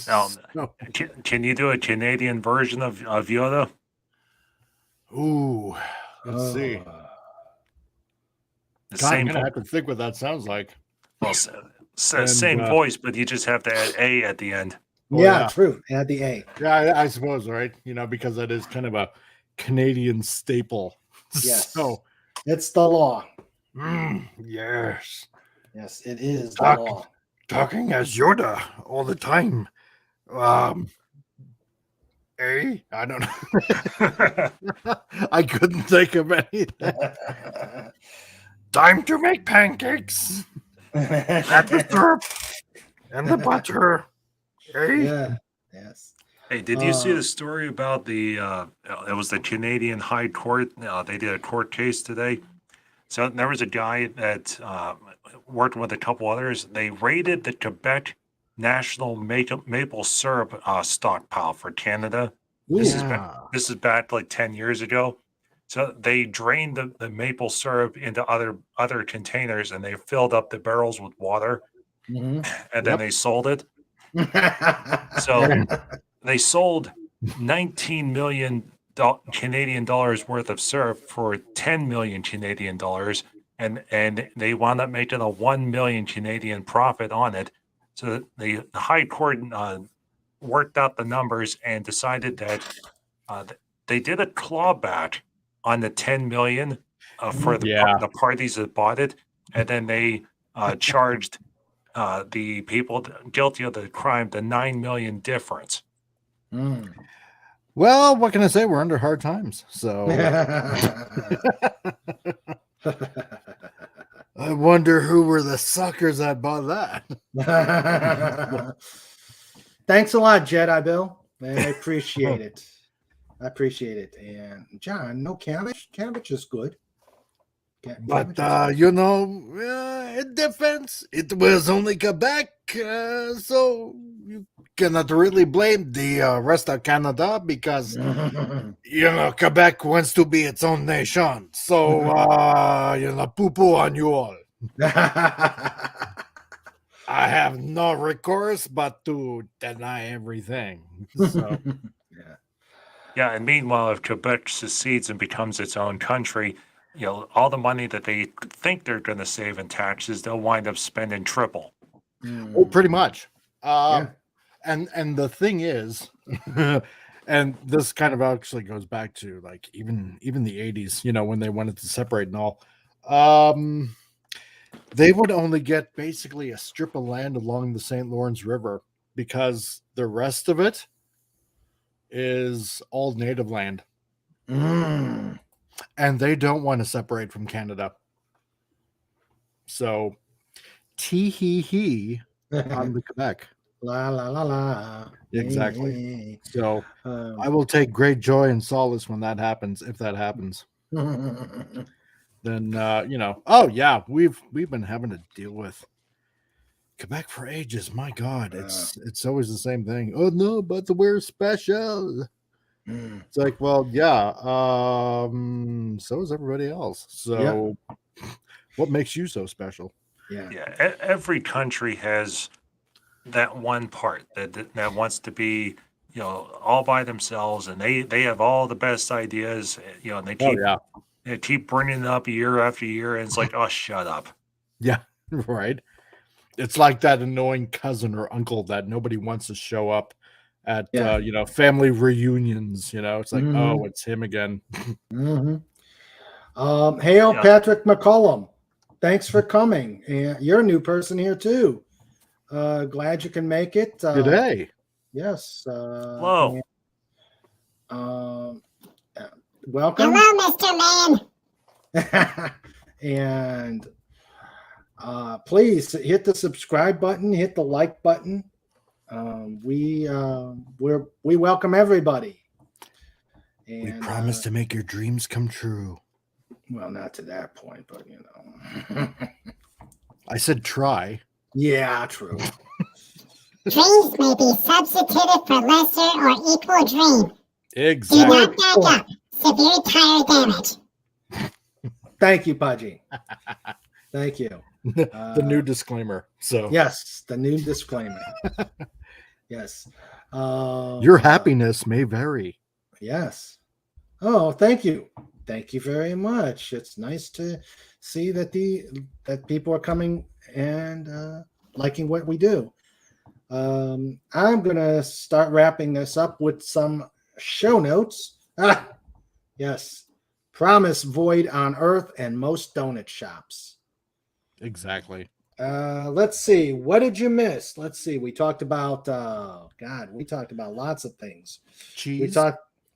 Now, So- can you do a Canadian version of Yoda? ooh, let's see. The God, I'm same, gonna have to think what that sounds like. well, And, same voice, but you just have to add A at the end. Oh, Yeah, yeah. true. Add the A. Yeah, I suppose, right? Because that is kind of a Canadian staple. Yes. So, It's the law. yes. Yes, it is the Talk. law. Talking as Yoda all the time. I don't know. I couldn't think of anything. Time to make pancakes. Add the syrup and the butter. Yeah. Yes. Hey, did you see the story about it was the Canadian High Court? They did a court case today. So there was a guy that worked with a couple others. They raided the Quebec National Maple Syrup stockpile for Canada. This is back like 10 years ago. So they drained the maple syrup into other containers, and they filled up the barrels with water, Mhm. and then they sold it. So they sold 19 million Canadian dollars worth of syrup for 10 million Canadian dollars, and they wound up making a 1 million Canadian profit on it. So the High Court worked out the numbers and decided that they did a clawback on the 10 million for Yeah. the parties that bought it, and then they charged the people guilty of the crime the 9 million difference. Mm. Well, what can I say? We're under hard times. So I wonder who were the suckers that bought that. Thanks a lot, Jedi Bill. I appreciate it. I appreciate it. And John, no cabbage. Cabbage is good. But Cabbage is you know, it depends. It was only Quebec, so you cannot really blame the rest of Canada because good. you know Quebec wants to be its own nation. So you know, poo poo on you all. I have no recourse but to deny everything. So Yeah. Yeah, and meanwhile, if Quebec secedes and becomes its own country, all the money that they think they're going to save in taxes, they'll wind up spending triple. oh, pretty much. Yeah. And the thing is, and this kind of actually goes back to like even the 80s, you know, when they wanted to separate and all. They would only get basically a strip of land along the St. Lawrence River because the rest of it is all native land. Mm. And they don't want to separate from Canada. So tee hee hee on the Quebec. La la la la. Exactly. So Um, I will take great joy and solace when that happens, if that happens. Then you know, oh yeah, we've been having to deal with Quebec for ages. My God, it's always the same thing. Oh no, but we're special. mm. It's like, well, yeah, so is everybody else. So what makes you so special? Yeah. Yeah, every country has that one part that wants to be, all by themselves, and they have all the best ideas, and they keep bringing it up year after year, and it's like, oh, shut up. Yeah, right. It's like that annoying cousin or uncle that nobody wants to show up at you know, family reunions. You know, it's like, oh, it's him again. Mm-hmm. Hail, Patrick McCullum. Thanks for coming. And you're a new person here too. Glad you can make it. Good day. Yes. Hello. Welcome. Hello, Mr. Man. And please hit the subscribe button, hit the like button. We welcome everybody. And, we promise to make your dreams come true. Well, not to that point, but you know. I said try. Yeah, true. Dreams may be substituted for lesser or equal dream. Exactly. Do not back up. Severe tire damage. Thank you, Pudgy. Thank you. The new disclaimer. So yes, the new disclaimer. Yes. Your happiness may vary. Yes. Oh, thank you. Thank you very much. It's nice to see that people are coming and liking what we do. I'm gonna start wrapping this up with some show notes. Yes. Promise void on Earth and most donut shops. Exactly. Let's see. What did you miss? Let's see. We talked about we talked about lots of things. Cheese.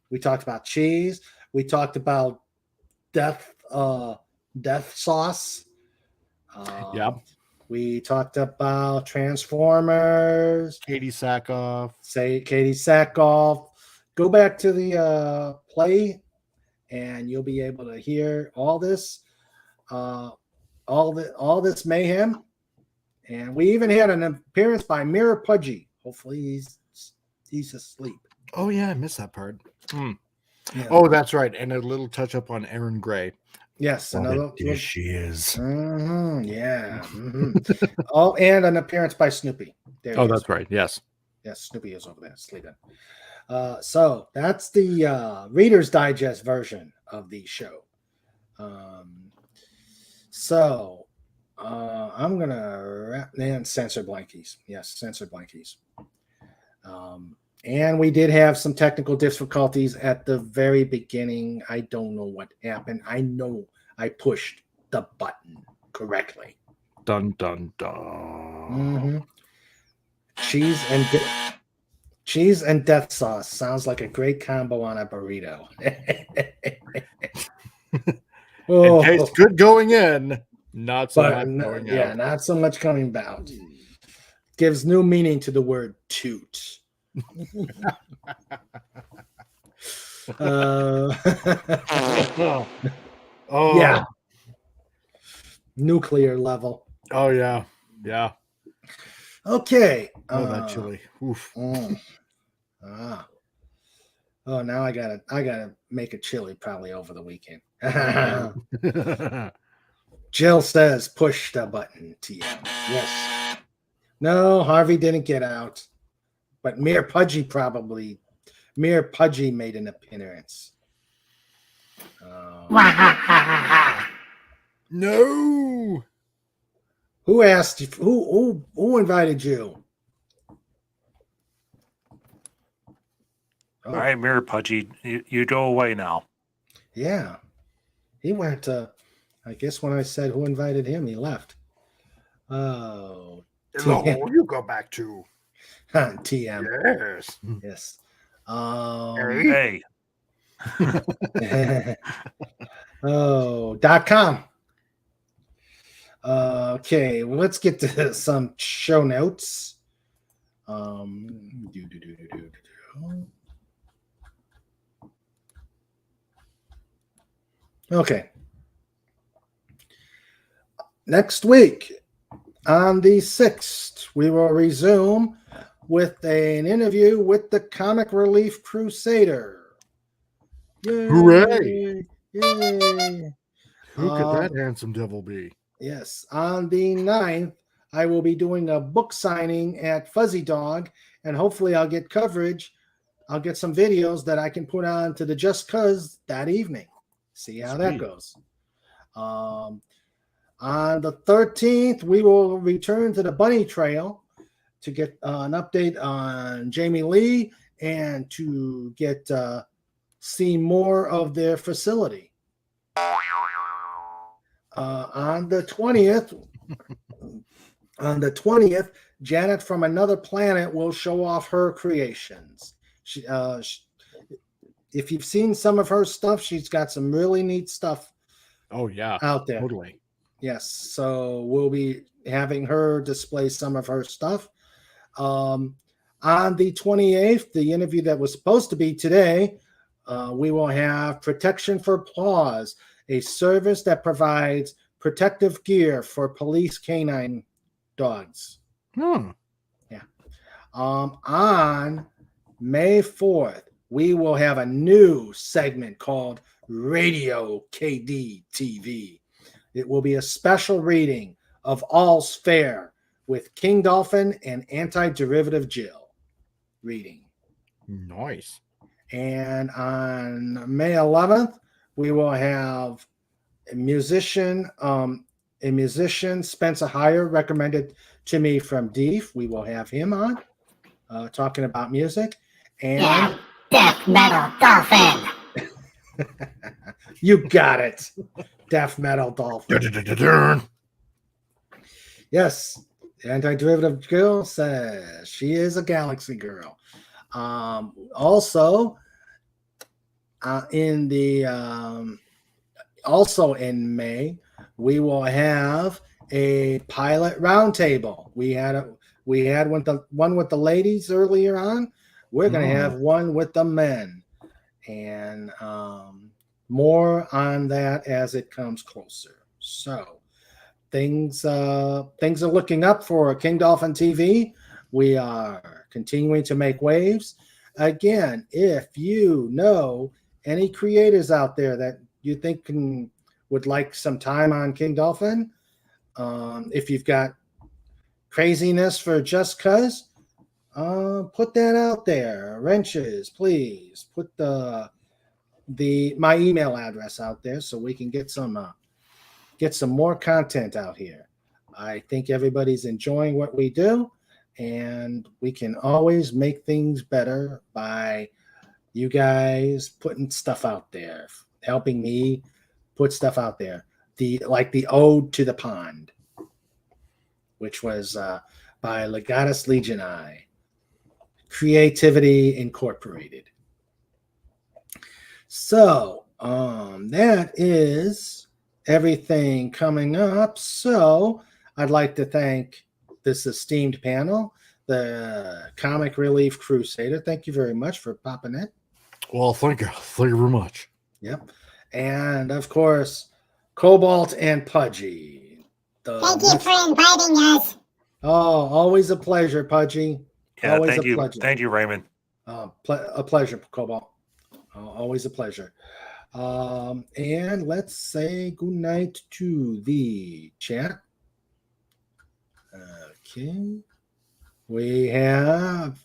We talked about cheese. We talked about death sauce. Yep. We talked about Transformers. Katie Sackhoff. Katie Sackhoff. Go back to the play, and you'll be able to hear all this, all this mayhem. And we even had an appearance by Mira Pudgy. Hopefully he's asleep. Oh yeah, I missed that part. Yeah. Oh, that's right. And a little touch up on Aaron Gray. Yes, There she is. Yeah. Oh, and an appearance by Snoopy. That's right. Yes. Yes, Snoopy is over there sleeping. So that's the Reader's Digest version of the show. I'm gonna wrap and censor blankies. Yes, censor blankies. And we did have some technical difficulties at the very beginning. I don't know what happened. I know I pushed the button correctly. Dun dun dun. Mm-hmm. Cheese and death sauce sounds like a great combo on a burrito. It tastes good going in, not so much going out. Not so much coming out. Gives new meaning to the word toot. Oh yeah, nuclear level. Oh yeah, yeah. Okay. Oh, that chili. Oof. Oh, now I gotta make a chili probably over the weekend. Jill says push the button, TM. Yes. No, Harvey didn't get out, but Mayor Pudgy made an appearance. No. Who asked you? Who invited you? All right, Mayor Pudgy, you go away now. Yeah, he went. I guess when I said who invited him, he left. Oh, Hello, you go back to TM. Yes. Yes. Hey. .com. Okay, well, let's get to some show notes. Okay. Next week, on the 6th, we will resume with an interview with the Comic Relief Crusader. Yay! Hooray! Yay! Who could that handsome devil be? Yes. On the 9th, I will be doing a book signing at Fuzzy Dog, and hopefully I'll get coverage. I'll get some videos that I can put on to the Just Cuz that evening. See how that goes. On the 13th, we will return to the Bunny Trail to get an update on Jamie Lee and to get see more of their facility. On the 20th, Janet from Another Planet will show off her creations. If you've seen some of her stuff, she's got some really neat stuff. Oh yeah, out there. Totally. Yes, so we'll be having her display some of her stuff. On the 28th, the interview that was supposed to be today, we will have Protection for Paws, a service that provides protective gear for police canine dogs. Yeah. On May 4th, we will have a new segment called Radio KD TV. It will be a special reading of All's Fair with King Dolphin and Anti-Derivative Jill reading. Nice. And on May 11th, we will have a musician, Spencer Heyer, recommended to me from Deef. We will have him on talking about music. And Death Metal Dolphin. You got it. Death Metal Dolphin. Yes. Anti-Derivative Girl says she is a Galaxy girl. Also in May, we will have a pilot roundtable. We had one with the ladies earlier on. We're going to have one with the men, and more on that as it comes closer. So things are looking up for King Dolphin TV. We are continuing to make waves. Again, if you know any creators out there that you think would like some time on King Dolphin, if you've got craziness for Just Cuz, put that out there. Wrenches, please put my email address out there so we can get some more content out here. I think everybody's enjoying what we do. and we can always make things better by you guys putting stuff out there, helping me put stuff out there. The Ode to the Pond, which was by Legatus Legionii, Creativity Incorporated. So that is everything coming up. So I'd like to thank this esteemed panel, the Comic Relief Crusader. Thank you very much for popping in. Well, thank you. Thank you very much. Yep. And of course, Cobalt and Pudgy. Thank you for inviting us. Oh, always a pleasure, Pudgy. Yeah, Always thank a you. pleasure. Thank you, Raymond. A pleasure, Cobalt. Always a pleasure. And let's say goodnight to the chat. Okay. We have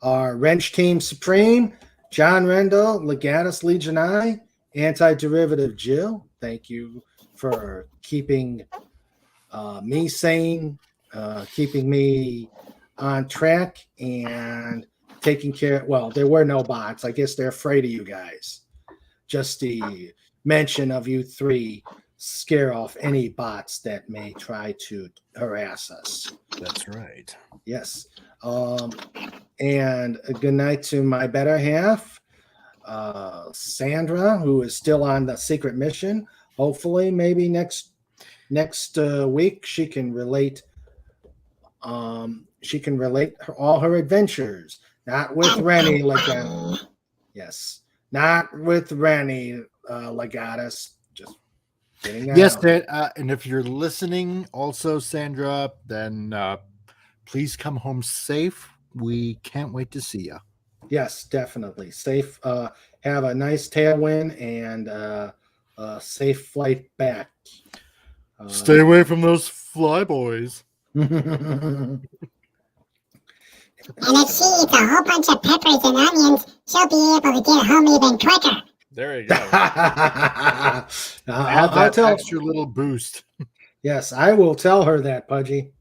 our Wrench Team Supreme, John Rendell, Legatus Legionii, Anti-Derivative Jill. Thank you for keeping me sane, keeping me on track, and taking care. Well, there were no bots. I guess they're afraid of you guys. Just the mention of you three scare off any bots that may try to harass us. That's right. Yes. And a good night to my better half, Sandra, who is still on the secret mission. Hopefully, maybe next week she can relate. She can relate all her adventures, not with Rennie Legatus. Yes, not with Rennie Legatus. Just getting out. Yes, and if you're listening, also Sandra, then please come home safe. We can't wait to see you. Yes, definitely. Safe. Have a nice tailwind and a safe flight back. Stay away from those flyboys. And if she eats a whole bunch of peppers and onions, she'll be able to get home even quicker. There you go. I'll that tell extra little boost. Yes, I will tell her that, Pudgy.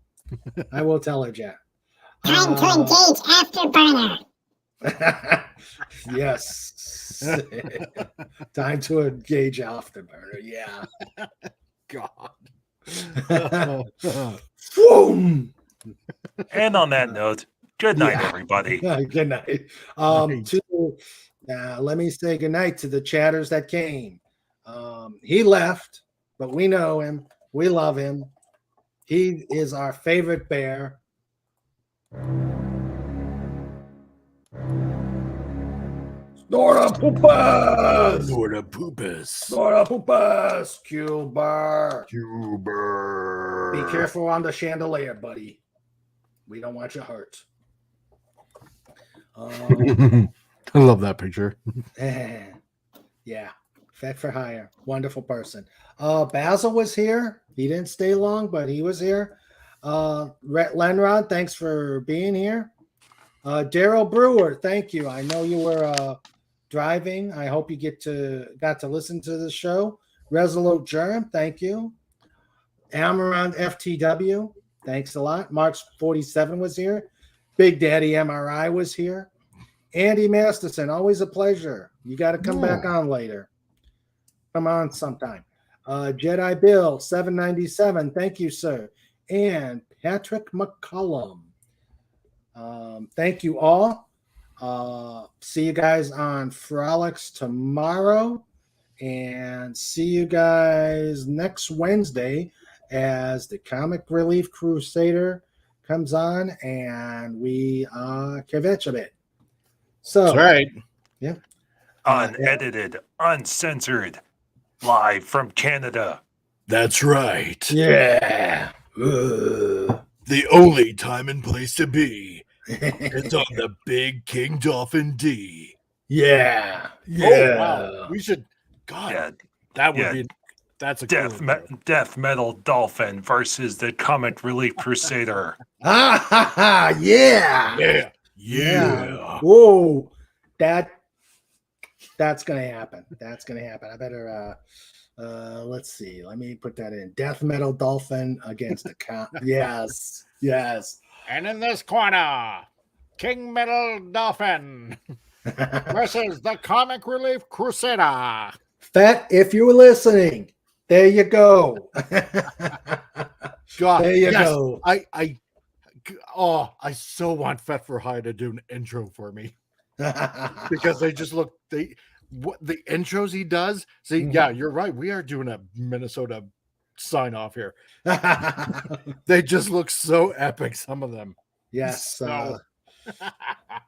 I will tell her, Jack. Time to engage Afterburner. Yes. Time to engage Afterburner. Yeah. God. Boom. And on that note, good night, everybody. Good night. Let me say good night to the chatters that came. He left, but we know him. We love him. He is our favorite bear. Snorta Poopas! Snorta Poopas. Snorta Poopas! Cuber. Cuber. Be careful on the chandelier, buddy. We don't want you hurt. I love that picture. Yeah. Fed for hire. Wonderful person. Basil was here. He didn't stay long, but he was here. Lenrod, thanks for being here. Daryl Brewer, thank you. I know you were driving. I hope you got to listen to the show. Resolute Germ, thank you. Amaranth FTW, thanks a lot. Marks 47 was here. Big Daddy MRI was here. Andy Masterson, always a pleasure. You got to come back on later. Come on sometime. Jedi Bill 797, thank you, sir. And Patrick McCullum. Thank you all. See you guys on Frolics tomorrow, and see you guys next Wednesday as the Comic Relief Crusader comes on and we kvetch a bit. So that's right. Yeah. Unedited, uncensored, live from Canada. That's right. Yeah. The only time and place to be is on the Big King Dolphin D. Yeah. Oh, wow. We should. God, Yeah, that would be. That's a death metal dolphin versus the Comic Relief Crusader. Yeah. Yeah. Whoa. That's gonna happen. I better let's see. Let me put that in. Death metal dolphin against the count. Yes. And in this corner, King Metal Dolphin versus the Comic Relief Crusader. Fat, if you were listening, there you go. God, There you yes, go. I so want Fet for High to do an intro for me because they just look the intros he does. See, yeah, you're right. We are doing a Minnesota sign off here. They just look so epic. Some of them. Yes. So.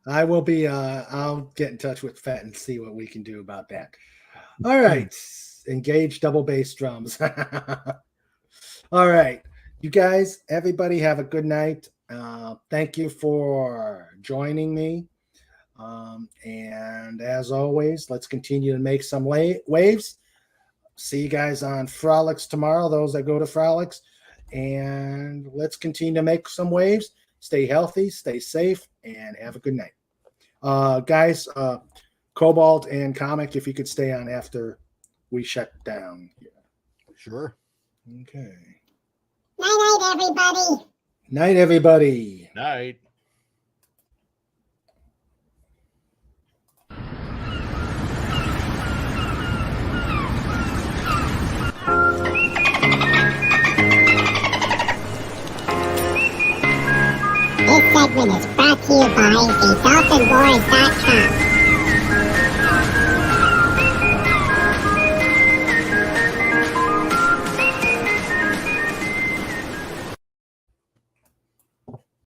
I will be. I'll get in touch with Fat and see what we can do about that. All right. Engage double bass drums. All right. You guys, everybody have a good night. Thank you for joining me. And as always, let's continue to make some waves. See you guys on Frolics tomorrow, those that go to Frolics. And let's continue to make some waves. Stay healthy, stay safe, and have a good night. Guys, Cobalt and Comic, if you could stay on after we shut down. Sure. Okay. Night, everybody. Night, everybody. Night. This segment is brought to you by TheDolphinBoys.com.